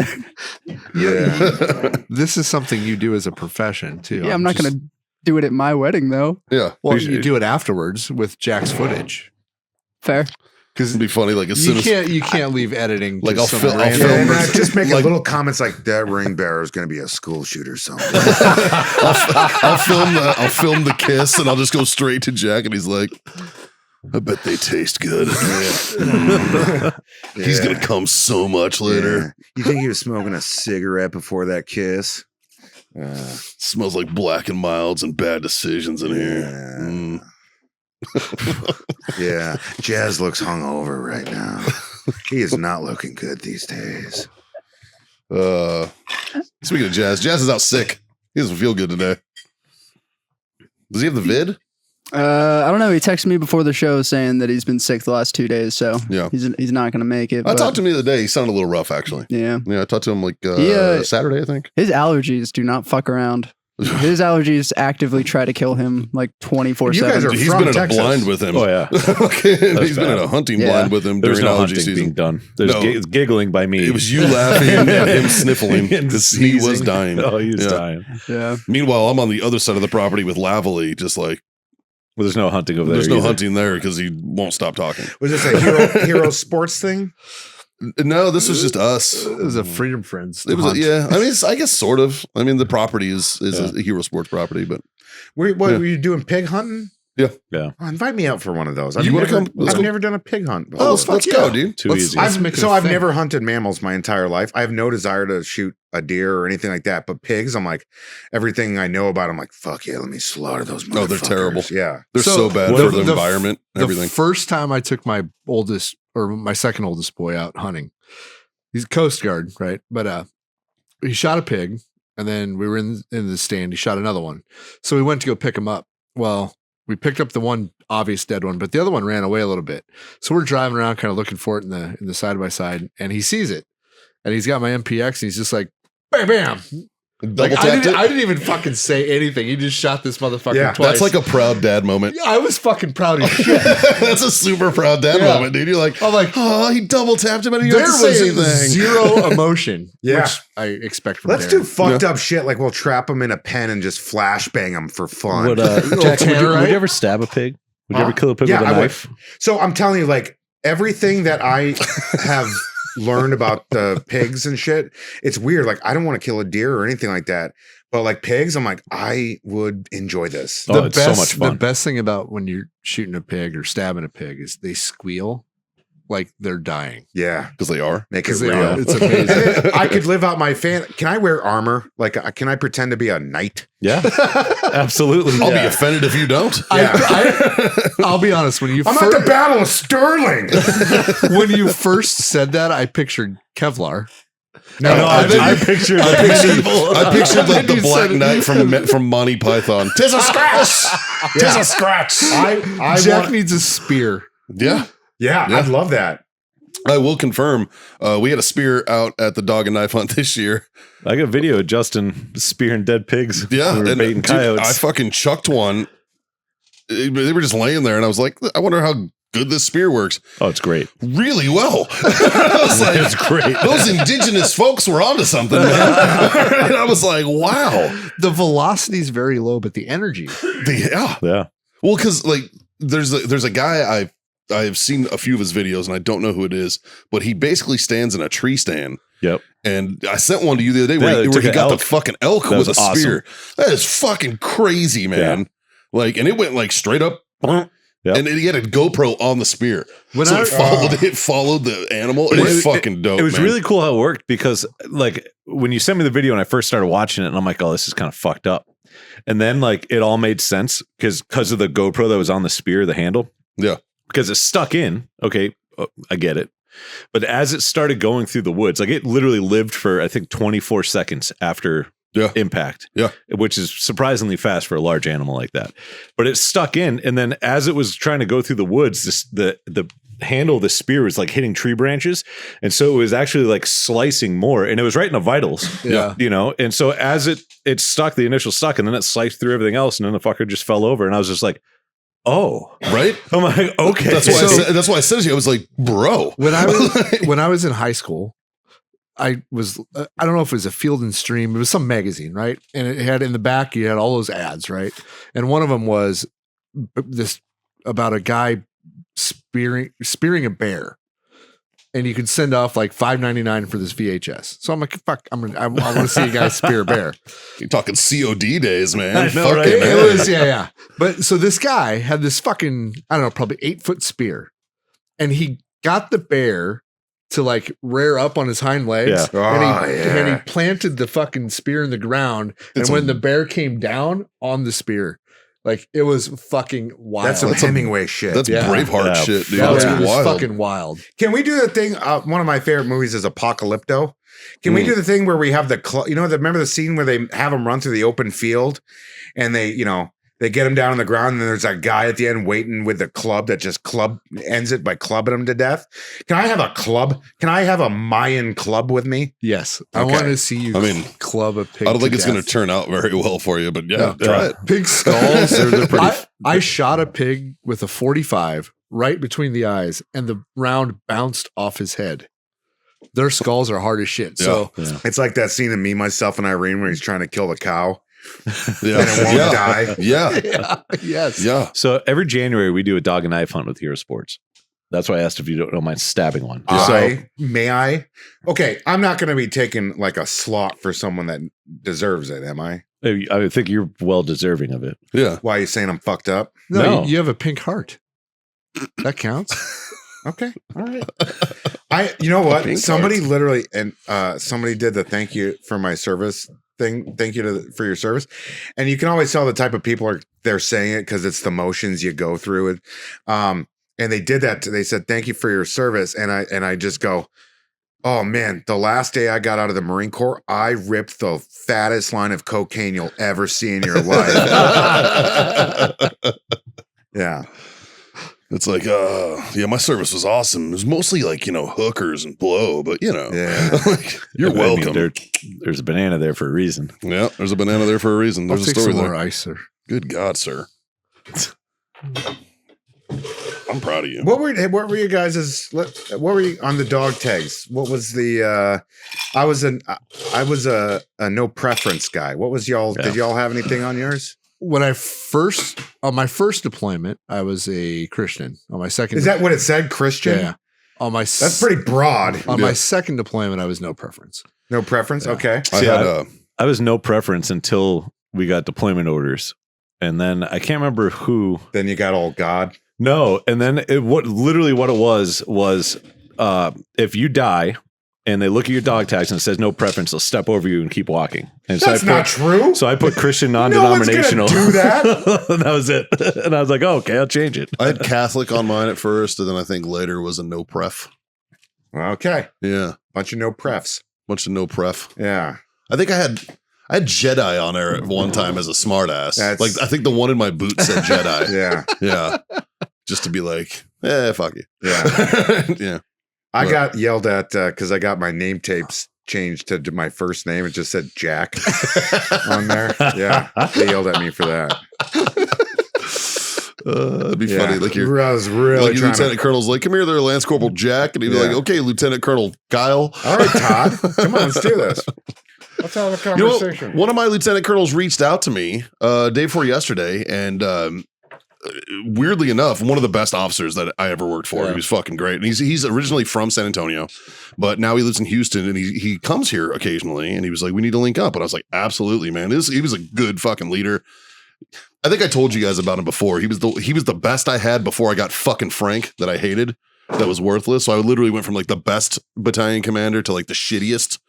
Yeah. This is something you do as a profession too. Yeah, I'm not gonna do it at my wedding though. Yeah. Well, you do it afterwards with Jack's footage Fair. because It'd be funny, like as soon as you can't leave editing. Like, to I'll some film- I'll random- film- And I just make Like- little comments like that ring bearer is going to be a school shooter someday. I'll film the kiss and I'll just go straight to Jack and he's like, I bet they taste good. He's gonna come so much later. Yeah. You think he was smoking a cigarette before that kiss? Smells like Black and Milds and bad decisions in here. Yeah. Yeah, Jazz looks hungover right now. He is not looking good these days. Speaking of Jazz is out sick. He doesn't feel good today. Does he have the vid? I don't know. He texted me before the show saying that he's been sick the last 2 days, so Yeah. he's not gonna make it. I but talked to him the other day. He sounded a little rough, actually. yeah, Yeah, I talked to him like He, Saturday, I think. his allergies do not fuck around. His allergies actively try to kill him like 24/7. You guys are He's from been in Texas. a blind with him. Oh yeah, Okay, he's been bad. in a hunting Yeah. blind with him there's during no allergy hunting being season. done. There's No. giggling by me. It was you laughing and him sniffling And because he was sneezing. dying. Oh, he was Yeah. dying. Yeah, Meanwhile, I'm on the other side of the property with Lavely, just like, Well, there's no hunting over there. There's no either. hunting there because he won't stop talking. Was this a hero sports thing? No, this was just us. It was a Freedom Friends. It was, hunt. yeah. I mean, I guess sort of. I mean, the property is a Hero Sports property, but Were you doing pig hunting? Yeah. Yeah. Oh, invite me out for one of those. You wanna come? Let's I've go. never done a pig hunt before. let's go, dude. Too easy. I've make it a I've thing. never hunted mammals my entire life. I have no desire to shoot a deer or anything like that. But pigs, I'm like, everything I know about, I'm like, fuck yeah, let me slaughter those motherfuckers. Oh, they're terrible. Yeah. They're so bad the- for the the- environment, everything. The first time I took my oldest or my second oldest boy out hunting, he's Coast Guard, right? But he shot a pig, and then we were in the stand. He shot another one, so we went to go pick him up. Well, we picked up the one obvious dead one, but the other one ran away a little bit. So we're driving around, kind of looking for it in the side by side, and he sees it, and he's got my MPX, and he's just like, bam, bam. Double Like, tapped it. I didn't even fucking say anything. He just shot this motherfucker Yeah, twice. That's like a proud dad moment. Yeah, I was fucking proud as shit. That's a super proud dad Yeah. moment, dude. You're like, I'm like, oh, he double tapped him and he there didn't say was anything. zero emotion, Yeah. which I expect from Let's Darren. do fucked up shit like we'll trap them in a pen and just flashbang them for fun. Would, Little Jack, would Tannerite? you ever stab a pig? Would you Huh? ever kill a pig Yeah, with a I would. knife? So I'm telling you, like everything that I have learned about the pigs and shit, it's weird. Like I don't want to kill a deer or anything like that. But like pigs, I'm like, I would enjoy this. Oh, it's so much fun. The best thing about when you're shooting a pig or stabbing a pig is they squeal like they're dying. Yeah. Because they are. Make it 'Cause they real. are. It's And amazing. then I could live out my Can I wear armor? Like, can I pretend to be a knight? Yeah, absolutely. I'll yeah. be offended if you don't. I'll be honest. When you I'm at the Battle of Sterling. when you first said that, I pictured Kevlar. No, I pictured I pictured like the You Black said it. Knight from Monty Python. Tis a scratch. Tis a scratch. I Jack want, needs a spear. Yeah. yeah, I'd love that. I will confirm. We had a spear out at the dog and knife hunt this year. I got a video of Justin spearing dead pigs. Yeah, we were and baiting dude, coyotes. I fucking chucked one. They were just laying there, and I was like, I wonder how good this spear works. Oh, it's great. Really well. I was like, It's great. those indigenous folks were onto something. Man. And I was like, wow. The velocity is very low, but the energy. Yeah. Yeah. Well, because like there's a guy I've seen a few of his videos, and I don't know who it is, but he basically stands in a tree stand. Yep. And I sent one to you the other day Yeah, where, they where took he an got elk. the fucking elk That with a was awesome. spear. That is fucking crazy, man. Like, and it went like straight up. Yep. And he had a GoPro on the spear. When so I- it followed the animal. It was fucking dope. It was man. really cool how it worked because, like, when you sent me the video and I first started watching it, and I'm like, oh, this is kind of fucked up. And then, like, it all made sense because of the GoPro that was on the spear, the handle. Yeah. Because it's stuck in. Okay, I get it. But as it started going through the woods, like, it literally lived for, I think, 24 seconds after impact. Yeah. Which is surprisingly fast for a large animal like that. But it stuck in. And then as it was trying to go through the woods, the handle of the spear was like hitting tree branches. And so it was actually like slicing more. And it was right in the vitals. Yeah. You know? And so as it stuck, the initial stuck, and then it sliced through everything else, and then the fucker just fell over. And I was just like, oh. Right? I'm like, okay. That's why I said to you, I was like, bro. When I was in high school, I was I don't know if it was a Field and Stream. It was some magazine, right? And it had in the back, you had all those ads, right? And one of them was this about a guy spearing a bear, and you could send off like $5.99 for this VHS. So I'm like, fuck, I want to see a guy spear a bear. You're talking COD days, man. I know, Fucking right? It man. was, yeah. But so this guy had this fucking, I don't know, probably 8-foot spear, and he got the bear to like rear up on his hind legs, Yeah. and he planted the fucking spear in the ground. It's and when the bear came down on the spear, like it was fucking wild. That's some Hemingway shit. That's Yeah. Braveheart Yeah. shit, dude. that was, That's it was wild. fucking wild. Can we do the thing? One of my favorite movies is Apocalypto. Can we do the thing where we have remember the scene where they have him run through the open field and they get him down on the ground, and then there's that guy at the end waiting with the club that just ends it by clubbing him to death. Can I have a club? Can I have a Mayan club with me? Yes, I Okay. want to see you. I mean, club a pig. I don't think to it's going death. to turn out very well for you, but yeah, No. try it. Pig skulls. They're pretty. I shot a pig with a 45 right between the eyes, and the round bounced off his head. Their skulls are hard as shit. So It's like that scene in Me, Myself, and Irene where he's trying to kill the cow. Yeah. And it won't die. Yeah. Yes. Yeah. So every January we do a dog and knife hunt with Hero Sports. That's why I asked if you don't mind stabbing one. May I? Okay, I'm not going to be taking like a slot for someone that deserves it, am I? I think you're well deserving of it. Yeah. Why are you saying I'm fucked up? No. You have a pink heart. That counts. Okay, all right. You know what? Pink Somebody cards. literally somebody did the thank you for my service thing. Thank you for your service, and you can always tell the type of people they're saying it because it's the motions you go through. And they did that. They said thank you for your service, and I just go, oh man, the last day I got out of the Marine Corps, I ripped the fattest line of cocaine you'll ever see in your life. Yeah. It's like, yeah, my service was awesome. It was mostly like, hookers and blow, but Yeah. like, you're I mean, welcome. there's a banana there for a reason. Yeah, there's a banana there for a reason. There's I'll a take story some there. more ice, sir. Good God, sir. I'm proud of you. What were you guys' what were you on the dog tags? What was the I was a no preference guy. What was y'all Yeah. did y'all have anything on yours? When on my first deployment, I was a Christian. On my second, Is that what it said, Christian? yeah. On my That's pretty broad. On Yeah. my second deployment, I was no preference. No preference. Yeah. Okay. I See, had I was no preference until we got deployment orders. And then I can't remember who. Then you got old God. No. And then what it was if you die and they look at your dog tags and it says no preference, they'll step over you and keep walking. And That's not true. So I put Christian No one's non-denominational. gonna do that. And that was it. And I was like, oh, okay, I'll change it. I had Catholic on mine at first, and then I think later was a no pref. Okay. Yeah, Bunch of no prefs. bunch of no pref. Yeah. I think I had Jedi on there at one time as a smart ass. That's- Like I think the one in my boot said Jedi. Yeah. Yeah, just to be like, fuck you. Yeah. Yeah. I What? got yelled at because I got my name tapes changed to my first name. It just said Jack on there. Yeah. They yelled at me for that. It'd be Yeah. funny. Like you're I was really like your trying to- lieutenant colonel's like, come here there, Lance Corporal Jack. And he'd be Yeah. like, okay, Lieutenant Colonel Kyle. All right, Todd. Come on, let's do this. Let's have a You know, conversation. one of my lieutenant colonels reached out to me day before yesterday, and weirdly enough, one of the best officers that I ever worked for. Yeah. He was fucking great. And he's originally from San Antonio, but now he lives in Houston, and he comes here occasionally. And he was like, we need to link up. And I was like, absolutely, man. He was a good fucking leader. I think I told you guys about him before. He was the best I had before I got fucking Frank that I hated, that was worthless. So I literally went from like the best battalion commander to like the shittiest,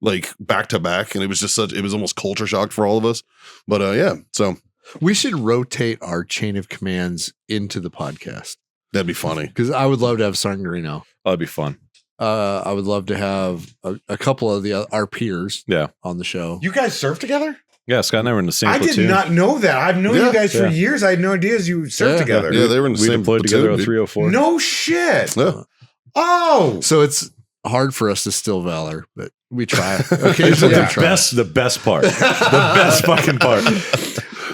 like back to back. And it was just it was almost culture shock for all of us. But yeah, so We should rotate our chain of commands into the podcast that'd be funny. because I would love to have Sangarino. Oh, that'd be fun. I would love to have a couple of our peers Yeah. on the show. You guys surf together? Yeah, Scott and I were in the same I platoon. did not know that. I've known Yeah. you guys for Yeah. years. I had no idea you surfed Yeah. together. Yeah, they were in the We same deployed platoon, together on dude. 304. No shit. Yeah. Oh. So it's hard for us to still valor, but we try. Occasionally Yeah. we try. The best part, the best fucking part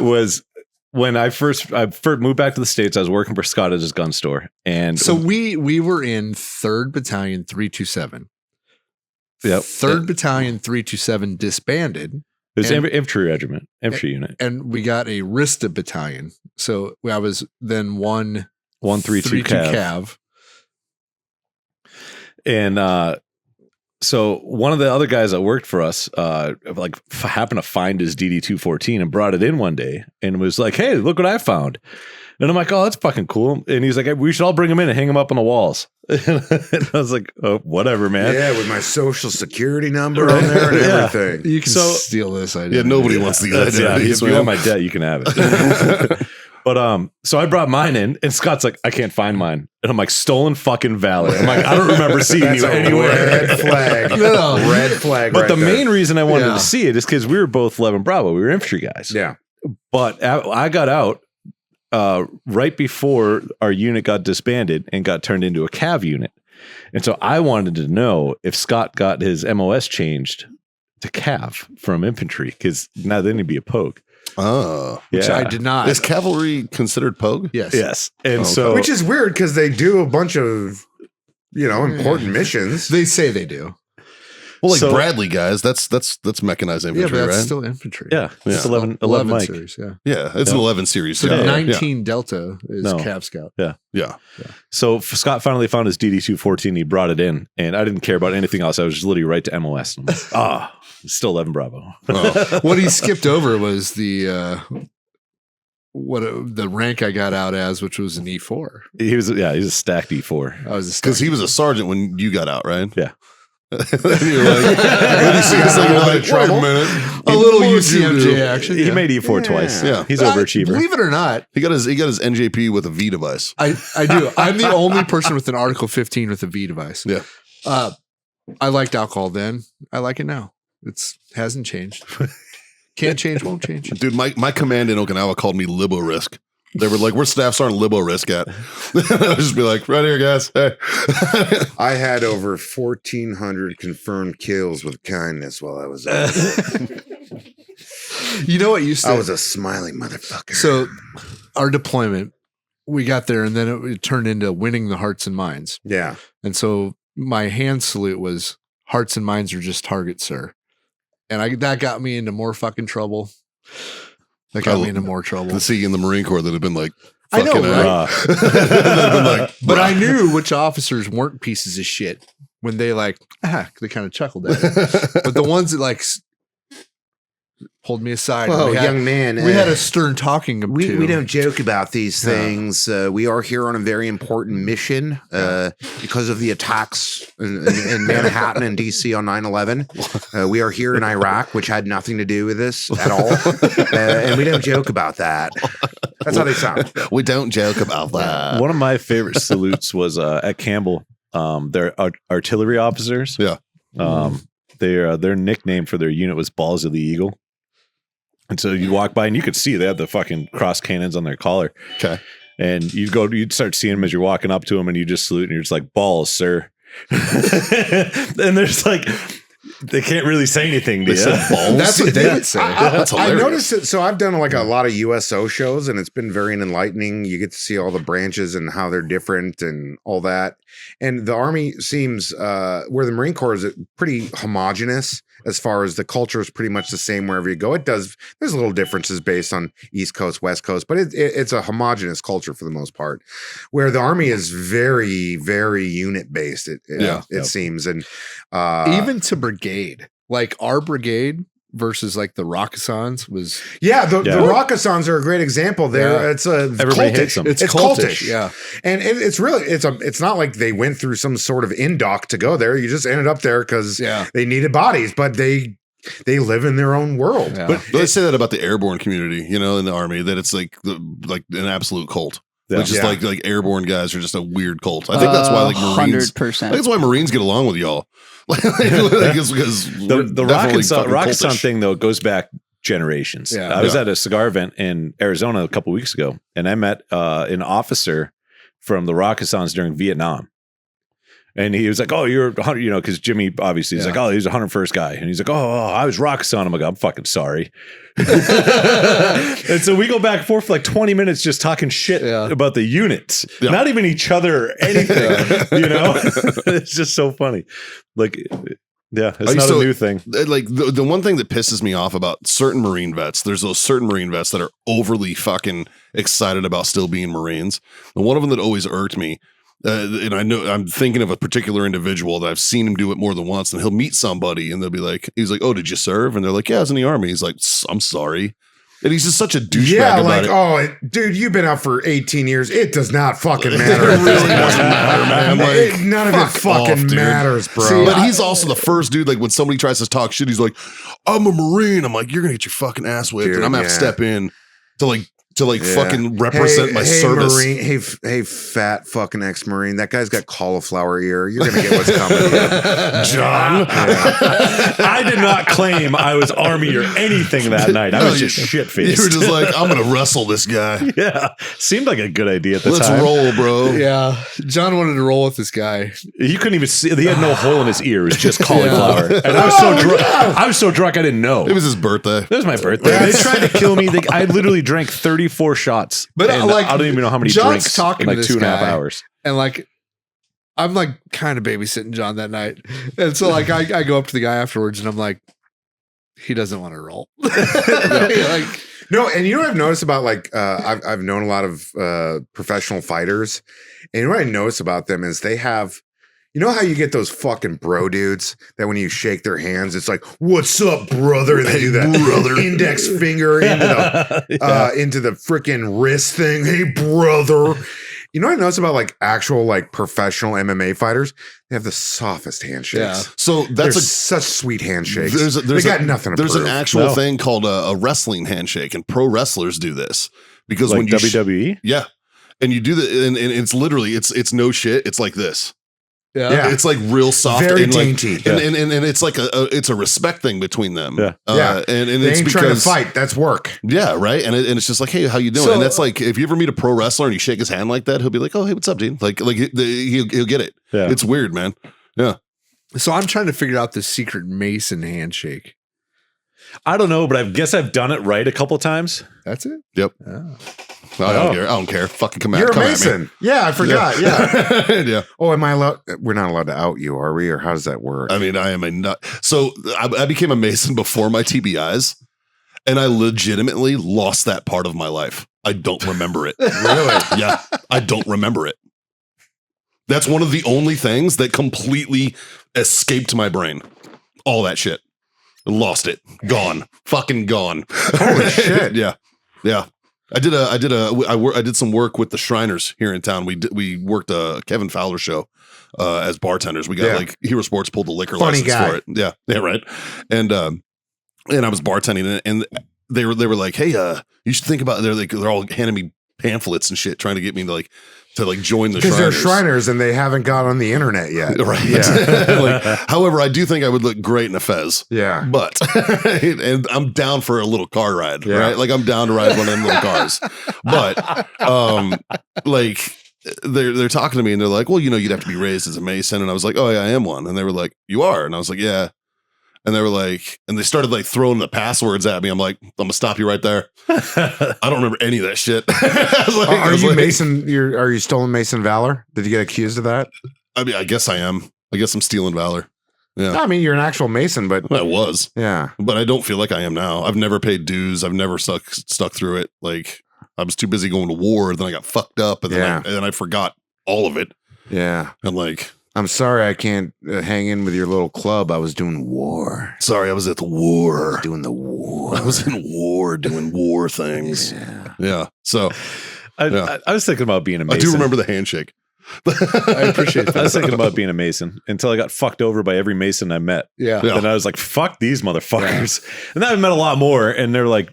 was when I first moved back to the States. I was working for Scott at his gun store. And So we were in 3rd Battalion 327. Yep. 3rd Battalion 327 disbanded, it was and- infantry regiment, infantry unit, and we got a Rista Battalion. So I was then 132 Cav. And so one of the other guys that worked for us, happened to find his DD-214 and brought it in one day and was like, "Hey, look what I found." And I'm like, "Oh, that's fucking cool." And he's like, "Hey, we should all bring him in and hang him up on the walls." And I was like, "Oh, whatever, man." Yeah, with my social security number on there and Yeah. everything. You can So- steal this idea. Yeah, nobody wants to get Yeah, identities, if you man. want my debt, you can have it. But so I brought mine in, and Scott's like, "I can't find mine," and I'm like, "Stolen fucking valor." I'm like, "I don't remember seeing That's you a anywhere." red flag. No. Red flag. But right the there. main reason I wanted Yeah. to see it is because we were both 11 Bravo. We were infantry guys. Yeah. But I got out right before our unit got disbanded and got turned into a Cav unit. And so I wanted to know if Scott got his MOS changed to Cav from infantry, because now then he'd be a pogue. Oh. Which Yeah. I did not. Is cavalry considered pogue? Yes. Yes. And Okay. so Which is weird because they do a bunch of, important missions. They say they do. Well, like So- Bradley guys, that's mechanized Yeah, infantry, but that's right? still infantry. Yeah, it's Yeah. 11 Mike. series. Yeah. Yeah, it's an 11 series. So yeah. 19 Delta is No. Cav Scout. Yeah. So Scott finally found his DD-214. He brought it in, and I didn't care about anything else. I was just literally right to MOS. And I'm like, still 11 Bravo. Oh. What he skipped over was the rank I got out as, which was an E4. He's a stacked E4. I was a Because he was a sergeant when you got out, right? Yeah. And you're like, then you see this thing, you're like, wait a minute. a little What'd you UCMJ do? action. He yeah. made E4 twice. Yeah. He's But overachiever. Believe it or not, He got his NJP with a V device. I do. I'm the only person with an Article 15 with a V device. Yeah. I liked alcohol then. I like it now. It's hasn't changed. Can't change, won't change. Dude, my command in Okinawa called me Libo Risk. They were like, "Where staff sergeant Libo Risk at?" I would just be like, "Right here, guys." Hey. I had over 1,400 confirmed kills with kindness while I was out. You know what used to I was a smiley motherfucker. So our deployment, we got there and then it turned into winning the hearts and minds. Yeah. And so my hand salute was hearts and minds are just targets, sir. And that got me into more fucking trouble. That got me into more trouble. To see in the Marine Corps that have been like, I know, fucking right? They've been like, But I knew which officers weren't pieces of shit when they they kind of chuckled at it. But the ones that pulled me aside. Whoa, we had, young man. we had a stern talking to. We don't joke about these things. We are here on a very important mission because of the attacks in Manhattan and DC on 9/11. We are here in Iraq, which had nothing to do with this at all. And we don't joke about that. That's how they sound. we don't joke about that. One of my favorite salutes was at Campbell. Their artillery officers. Yeah. Their nickname for their unit was Balls of the Eagle. And so you walk by and you could see they had the fucking cross cannons on their collar. Okay. And you'd start seeing them as you're walking up to them and you just salute and you're just like, balls, sir. And there's like, they can't really say anything to you. That's what they would say. That's I hilarious. noticed it. So I've done like a lot of USO shows, and it's been very enlightening. You get to see all the branches and how they're different and all that. And the Army seems, where the Marine Corps is pretty homogenous as far as the culture is pretty much the same wherever you go. There's little differences based on East Coast, West Coast, but it's a homogenous culture for the most part. Where the Army is very, very unit based. It seems, and Even to brigade, like our brigade versus like the Rakkasans was. the Rakkasans are a great example there. Yeah. It's Everybody hates them. It's cultish. Yeah. And it's really it's not like they went through some sort of indoc to go there. You just ended up there because they needed bodies, but they live in their own world. Yeah. But they say that about the airborne community, in the Army, that it's like an absolute cult. Yeah. It's just like airborne guys are just a weird cult. I think that's why like Marines. I think 100%. that's why Marines get along with y'all. It's because The Rakkasan thing, though, goes back generations. Yeah. I was at a cigar event in Arizona a couple weeks ago, and I met an officer from the Rakkasans during Vietnam. And he was like, "Oh, you're 100," because Jimmy obviously he's like, "Oh, he's a 101st guy," and he's like, "Oh, I was Rakkasan." I'm like, "I'm fucking sorry." And so we go back and forth for like 20 minutes just talking shit about the units, not even each other or anything. It's just so funny. Like, yeah, it's not a new thing. Like the one thing that pisses me off about certain Marine vets, there's those certain Marine vets that are overly fucking excited about still being Marines. And one of them that always irked me. And I know I'm thinking of a particular individual that I've seen him do it more than once, and he'll meet somebody and they'll be like, he's like, "Oh, did you serve?" And they're like, "Yeah, I was in the Army." He's like, "I'm sorry." And he's just such a douchebag about it. Dude, you've been out for 18 years. It does not fucking matter. It really doesn't matter, man. Like, none of it fucking dude. matters, bro. See, but he's also the first dude, like when somebody tries to talk shit, he's like, "I'm a Marine." I'm like, "You're gonna get your fucking ass whipped," Dude, and I'm gonna have to step in to fucking represent my hey, service. Marine, hey, fat fucking ex-Marine. That guy's got cauliflower ear. You're gonna get what's coming to you, John. I did not claim I was Army or anything that night. I was just shit faced. You were just like, "I'm gonna wrestle this guy." Yeah, seemed like a good idea at the Let's time. roll, bro. Yeah. John wanted to roll with this guy. You couldn't even see. He had no hole in his ear. It was just cauliflower. And I was so drunk. I was so drunk I didn't know. It was his birthday. It was my birthday. They tried to kill me. I literally drank 34 shots. But and like, I don't even know how many John's drinks talking in like to this 2.5 guy. hours. And like, I'm like kind of babysitting John that night. And so like I go up to the guy afterwards and I'm like, he doesn't want to roll. Like, No, and you know what I've noticed about like I've known a lot of professional fighters, and what I notice about them is they have, you know how you get those fucking bro dudes that when you shake their hands, it's like, "What's up, brother?" And they do that brother index finger into the freaking wrist thing. Hey, brother. You know what I noticed about like actual like professional MMA fighters? They have the softest handshakes. Yeah. So that's such sweet handshakes. they got nothing to There's prove. an actual thing called a wrestling handshake, and pro wrestlers do this because Like when you WWE? yeah, and you do the and it's literally it's no shit. It's like this. yeah. It's like real soft, Very and like, dainty. and it's like it's a respect thing between them. Yeah. And They it's ain't because trying to fight. That's work. yeah, right. And it's just like, hey, how you doing? So- and that's like if you ever meet a pro wrestler and you shake his hand like that, he'll be like, oh, hey, what's up, dude? Like he'll get it. Yeah. It's weird, man. So I'm trying to figure out the secret Mason handshake. I don't know, but I guess I've done it right a couple times. That's it? Yep. Oh. I don't care. Fucking come You're at a me. Mason. Yeah, I forgot. Yeah. Yeah. Oh, am I allowed? We're not allowed to out you, are we? Or how does that work? I mean, I am a nut. So I became a Mason before my TBIs, and I legitimately lost that part of my life. I don't remember it. Really? Yeah, I don't remember it. That's one of the only things that completely escaped my brain. All that shit. Lost it. Gone. Fucking gone. Holy shit. Yeah. Yeah. I did some work with the Shriners here in town. We worked a Kevin Fowler show as bartenders. We got like Hero Sports pulled the liquor Funny license guy. for it. Yeah. Yeah, right. And I was bartending and they were like, hey, you should think about they're all handing me pamphlets and shit, trying to get me to join the Because they're Shriners. Shriners and they haven't got on the internet yet. Right. Yeah. However, I do think I would look great in a fez. Yeah. But and I'm down for a little car ride, Yeah. right? Like I'm down to ride one of them little cars. But like they're talking to me and they're like, well, you know, you'd have to be raised as a Mason. And I was like, oh yeah, I am one. And they were like, you are? And I was like, yeah. And they were like, and they started like throwing the passwords at me. I'm like, I'm gonna stop you right there. I don't remember any of that shit. Are you Mason? Are you stolen Mason Valor? Did you get accused of that? I mean, I guess I am. I guess I'm stealing valor. Yeah. No, I mean, you're an actual Mason, but I was. yeah. But I don't feel like I am now. I've never paid dues. I've never stuck through it. Like I was too busy going to war. Then I got fucked up, and then I forgot all of it. Yeah. And like, I'm sorry I can't hang in with your little club. I was doing war. sorry, I was at the war. Doing the war. I was in war, doing war things. Yeah. So I was thinking about being a I Mason. do remember the handshake. I appreciate that. I was thinking about being a Mason until I got fucked over by every Mason I met. Yeah. Yeah. And I was like, fuck these motherfuckers. And then I met a lot more, and they're like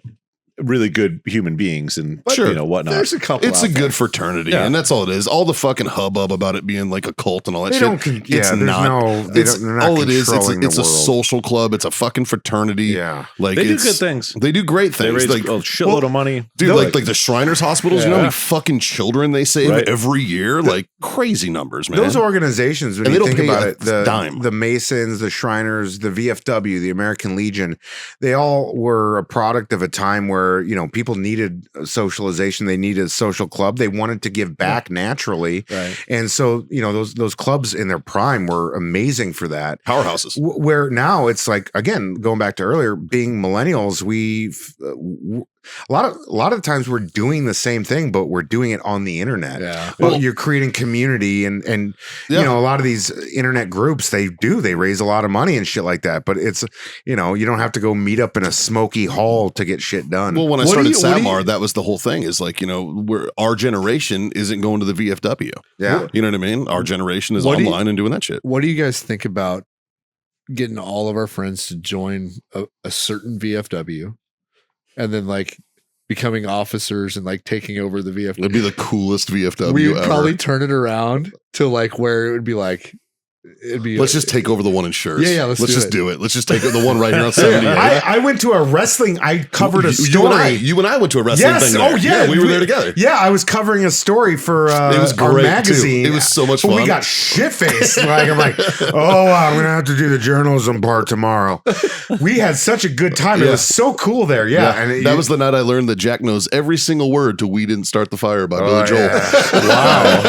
really good human beings and Sure. you know whatnot. There's a couple. It's out a there. good fraternity, Yeah. and that's all it is. All the fucking hubbub about it being like a cult and all that They shit. don't. It's not. They're not All it is. controlling It's the a world. social club. It's a fucking fraternity. Yeah. Like They do it's- good things. They do great They things. raise Like a shitload of money. dude, like the Shriners hospitals. You know how Yeah. many fucking children they save Right. every year? Like crazy numbers, man. Those organizations, when And you they don't think pay about a it, the dime. the Masons, the Shriners, the VFW, the American Legion, they all were a product of a time where, you know, people needed socialization. They needed a social club. They wanted to give back naturally. Right. And so, you know, those clubs in their prime were amazing for that. powerhouses. Where now it's like, again, going back to earlier, being millennials, a lot of the times we're doing the same thing, but we're doing it on the internet. Yeah. Well, you're creating community and Yeah. you know, a lot of these internet groups, they raise a lot of money and shit like that. But it's, you know, you don't have to go meet up in a smoky hall to get shit done. Well, when I What do started you- Samar, that was the whole thing. Is like, you know, our generation isn't going to the VFW. yeah. You know what I mean? Our generation is What do you- online and doing that shit. What do you guys think about getting all of our friends to join a certain VFW and then like becoming officers and like taking over the VFW? It'd be the coolest VFW We would ever. probably turn it around to like where it would be like, it'd be Let's just take over the one in Shirts. Yeah, let's let's do just it. do it. Let's just take the one right here on 78. I went to a wrestling. I covered a story. You and I went to a wrestling Yes. thing. There. Oh, yeah. we were there together. Yeah, I was covering a story for It was our great, magazine. too. It was so much But we fun. got shit faced. Like I'm like, oh, I'm gonna have to do the journalism part tomorrow. we had such a good time. It Yeah. was so cool there. Yeah. And that was the night I learned that Jack knows every single word to "We Didn't Start the Fire" by Billy Joel. Wow.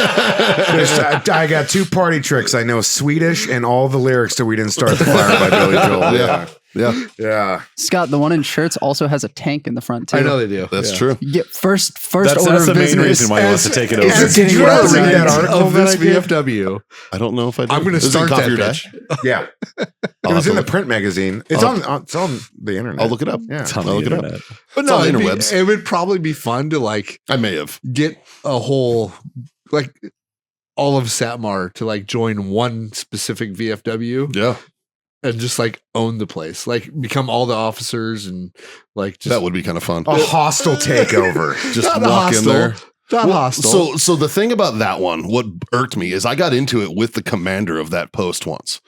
I got 2 party tricks. I know Swedish and all the lyrics to "We Didn't Start the Fire" by Billy Joel. Yeah. Yeah, Yeah. Scott, the one in shirts also has a tank in the front too. I know they do. that's true. You get first That's order the of main business. reason why he wants to take it over. Did you ever read that article of this that I did? VFW? I don't know if I did. I'm going to Is it start Coffee that or bitch. Dash? Yeah. It I'll was have in to the print magazine. It's I'll- on the internet. I'll look it up. Yeah. It's on I'll the look it up. internet. But It's on no, the it'd be- interwebs. it would probably be fun to like I may have. get a whole like all of Satmar to like join one specific VFW Yeah, and just like own the place, like become all the officers and like just that would be kind of fun. A hostile takeover. Just not walk in hostile, there. not Well, hostile. So the thing about that one, what irked me is I got into it with the commander of that post once.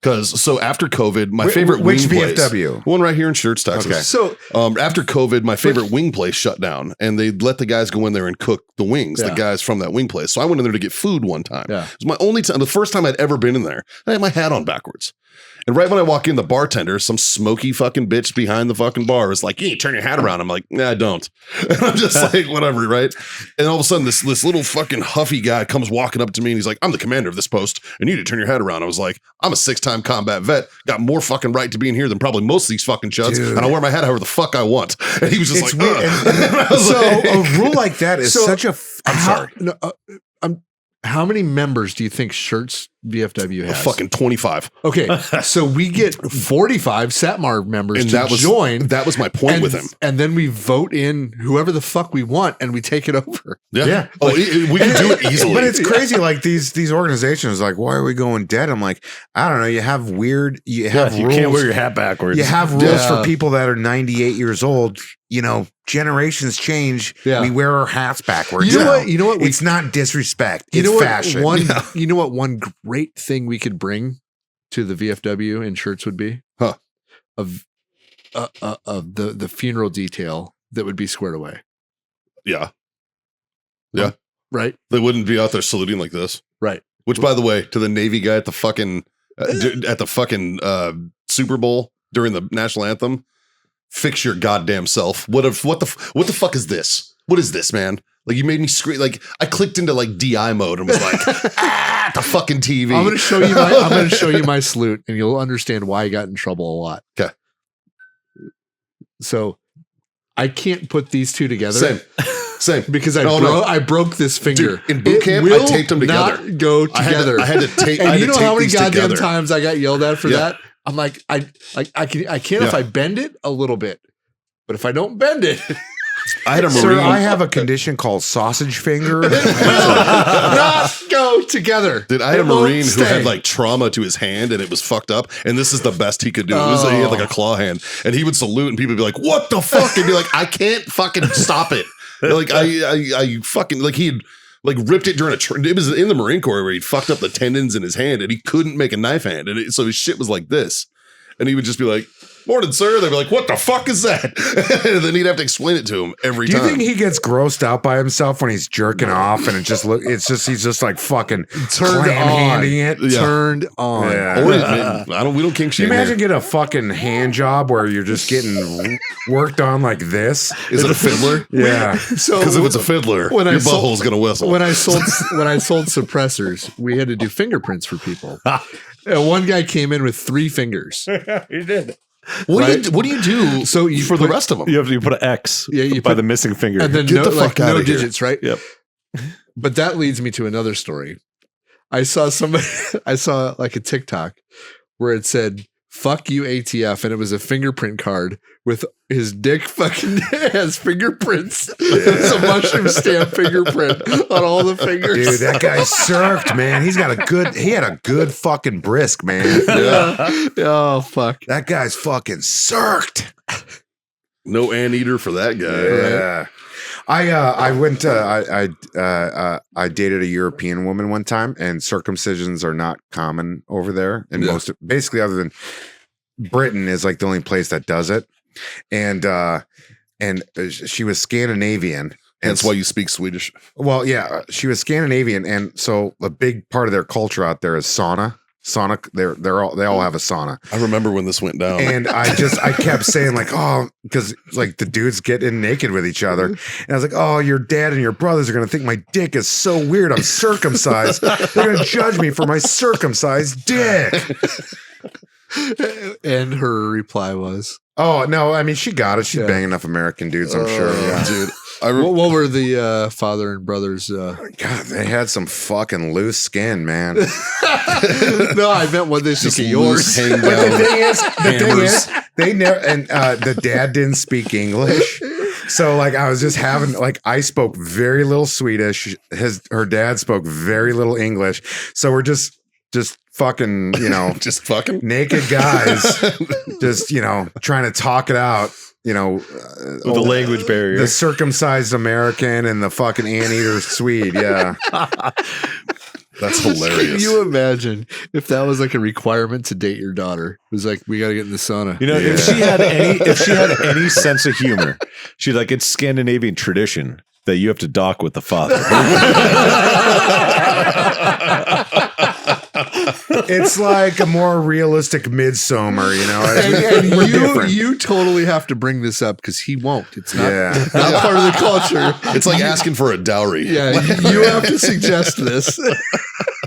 Because after COVID, my favorite which wing place, VFW? one right here in Shirts, Texas. Okay. So After COVID, my favorite wing place shut down, and they let the guys go in there and cook the wings. The Yeah. guys from that wing place. So I went in there to get food one time. Yeah. It was my only time, the first time I'd ever been in there. I had my hat on backwards. And right when I walk in, the bartender, some smoky fucking bitch behind the fucking bar, is like, "You need to turn your hat around." I'm like, "Nah, I don't." And I'm just like, whatever, right? And all of a sudden, this little fucking huffy guy comes walking up to me and he's like, "I'm the commander of this post, and you need to turn your head around." I was like, "I'm a 6-time combat vet, got more fucking right to be in here than probably most of these fucking chuds, Dude. and I wear my hat however the fuck I want." And he was just It's like, weird. "Ugh." And I was so like- a rule like that is So, such a. I'm sorry. No, how many members do you think Shirts VFW has? fucking 25. Okay, so we get 45 Satmar members And to that was join. that was my point and, with him. and then we vote in whoever the fuck we want, and we take it over. Yeah. Yeah. Oh, we can do it easily. But it's crazy. Like these organizations, like, why are we going dead? I'm like, I don't know. You have have you rules. can't wear your hat backwards. You have rules Yeah. for people that are 98 years old. You know, generations change. Yeah. We wear our hats backwards. You know now. what? You know what? It's not disrespect. You It's know what? fashion. You know what? One great thing we could bring to the VFW in Shirts would be, Huh. Of the funeral detail that would be squared away, yeah. right? They wouldn't be out there saluting like this. Right. Which, by the way, to the Navy guy at the fucking Super Bowl during the national anthem, fix your goddamn self. What the fuck is this? What is this, man? Like, you made me scream. Like, I clicked into like DI mode and was like, the fucking TV. I'm going to show you my salute, and you'll understand why I got in trouble a lot. Okay. So I can't put these two together. Same. Because No. I broke this finger. Dude, in boot camp, I will taped them together. not go together. I had to tape. I And had you to know tape how many these goddamn together. times I got yelled at for Yeah. that? I'm like, I can if Yeah. I bend it a little bit, but if I don't bend it, I had a Marine. Sir, I have a condition called sausage finger. it will not go together. Dude, I had a It won't Marine who stay. had like trauma to his hand and it was fucked up. And this is the best he could do. He had like a claw hand and he would salute and people would be like, "What the fuck?" And be like, "I can't fucking stop it." Like I fucking like he'd like ripped it during it was in the Marine Corps where he fucked up the tendons in his hand and he couldn't make a knife hand. And so his shit was like this. And he would just be like, "Morning, sir." They'd be like, "What the fuck is that?" And then he'd have to explain it to him every Do you time. think he gets grossed out by himself when he's jerking off and he's just like fucking Turned clam on. handing it? Yeah. Turned on. Yeah. Or, we don't kink Can you shame imagine here. getting a fucking hand job where you're just getting worked on like this? Is it a fiddler? Yeah. So Because if it's a fiddler, when I your sold- butthole's gonna whistle. when I sold suppressors, we had to do fingerprints for people. And one guy came in with 3 fingers. You did. Right? What do you do So you for the put- rest of them? You put an X Yeah, you by put- the missing finger. And then Get no, the fuck like, outta no here. digits, right? Yep. But that leads me to another story. I saw like a TikTok where it said, "Fuck you, ATF," and it was a fingerprint card with his dick fucking has fingerprints. It's a mushroom stamp fingerprint on all the fingers. Dude, that guy circed, man. He had a good fucking brisk, man. Oh fuck. That guy's fucking circed. No anteater for that guy. Yeah. I went to I dated a European woman one time, and circumcisions are not common over there. And Yeah. basically other than Britain is like the only place that does it. And she was Scandinavian. And That's why you speak Swedish. well, yeah, she was Scandinavian, and so a big part of their culture out there is sauna. sauna. They all have a sauna. I remember when this went down. And I kept saying like, oh, because like the dudes get in naked with each other. And I was like, oh, your dad and your brothers are going to think my dick is so weird. I'm circumcised. They're going to judge me for my circumcised dick. And her reply was, oh, no, I mean, she got it. She's banging enough American dudes, I'm sure. Yeah. Dude. What were the father and brothers? God, they had some fucking loose skin, man. No, I meant what they think of yours. Hang But down. the thing is, they never, and the dad didn't speak English. So like I was just having like I spoke very little Swedish. Her dad spoke very little English. So we're just fucking, just fucking naked guys, just trying to talk it out. With the language barrier. The circumcised American and the fucking anteater Swede. Yeah. That's hilarious. Can you imagine if that was like a requirement to date your daughter? It was like, we got to get in the sauna. If she had any sense of humor, she'd like, it's Scandinavian tradition that you have to dock with the father. It's like a more realistic Midsummer, And you totally have to bring this up because he won't. It's not, not part of the culture. It's like asking for a dowry. Yeah, you have to suggest this.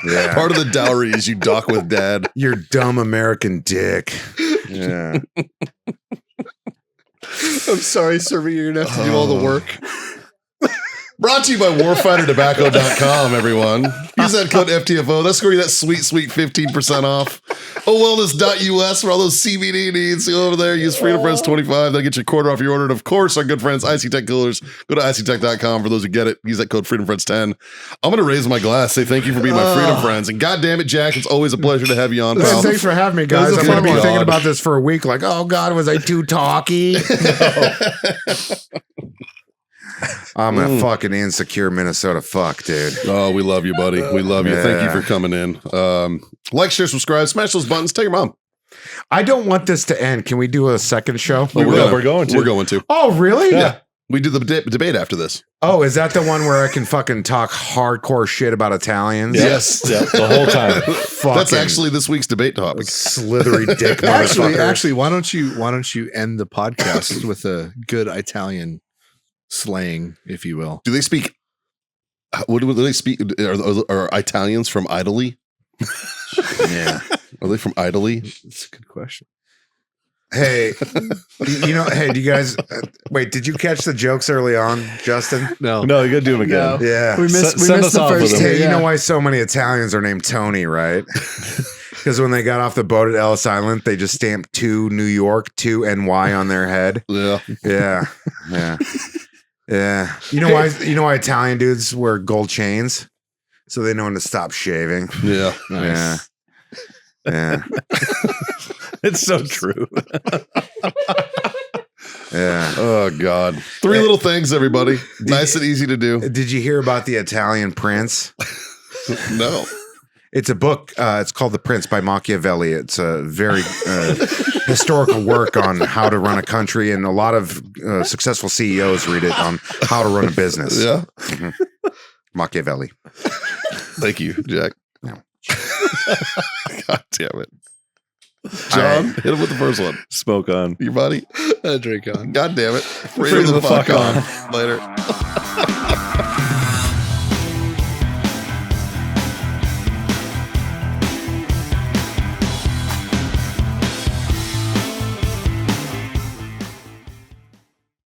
Yeah. Part of the dowry is you dock with dad. Your dumb American dick. Yeah. I'm sorry, Servant. You're going to have to do all the work. Brought to you by warfightertobacco.com, everyone. Use that code FTFO. That's where you that sweet 15% off. Wellness.us for all those CBD needs. Go over there. Use Freedom Friends 25. They'll get you a quarter off your order. And of course, our good friends, IC Tech Coolers. Go to ictech.com for those who get it. Use that code Freedom Friends 10. I'm going to raise my glass. Say thank you for being my Freedom Friends. And God damn it, Jack, it's always a pleasure to have you on, pal. Thanks for having me, guys. I'm Good going to be God. thinking about this for a week. Like, oh, God, was I too talky? I'm a fucking insecure Minnesota fuck, dude. Oh, we love you, buddy. We love you. Thank you for coming in. Like, share, subscribe, smash those buttons. Tell your mom. I don't want this to end. Can we do a second show? We're going to. We're going to. Oh, really? Yeah. We do the debate after this. Oh, is that the one where I can fucking talk hardcore shit about Italians? Yes. Yeah, the whole time. That's actually this week's debate topic. Slithery dick motherfucker. Actually, why don't you end the podcast with a good Italian slang, if you will? Do they speak? What do they speak? Are Italians from Italy? Yeah. Are they from Italy? That's a good question. Hey, hey, do you guys wait? Did you catch the jokes early on, Justin? No. No, you got to do them again. No. Yeah. We missed Send us the off with first them. two. Hey, you Yeah. know why so many Italians are named Tony, right? Because when they got off the boat at Ellis Island, they just stamped 2 New York, 2 NY on their head. Yeah. Yeah. Yeah. Yeah. You know why Italian dudes wear gold chains? So they know when to stop shaving. Yeah. Yeah. Yeah. It's so true. Yeah. Oh God. 3 little things, everybody. Nice and easy to do. Did you hear about the Italian prince? No. It's a book. It's called The Prince by Machiavelli. It's a very historical work on how to run a country, and a lot of successful CEOs read it on how to run a business. Yeah. Mhm. Machiavelli. Thank you, Jack. No. God damn it. John, hit him with the first one. Smoke on. Your buddy. Drink on. God damn it. Freedom the fuck on. Later.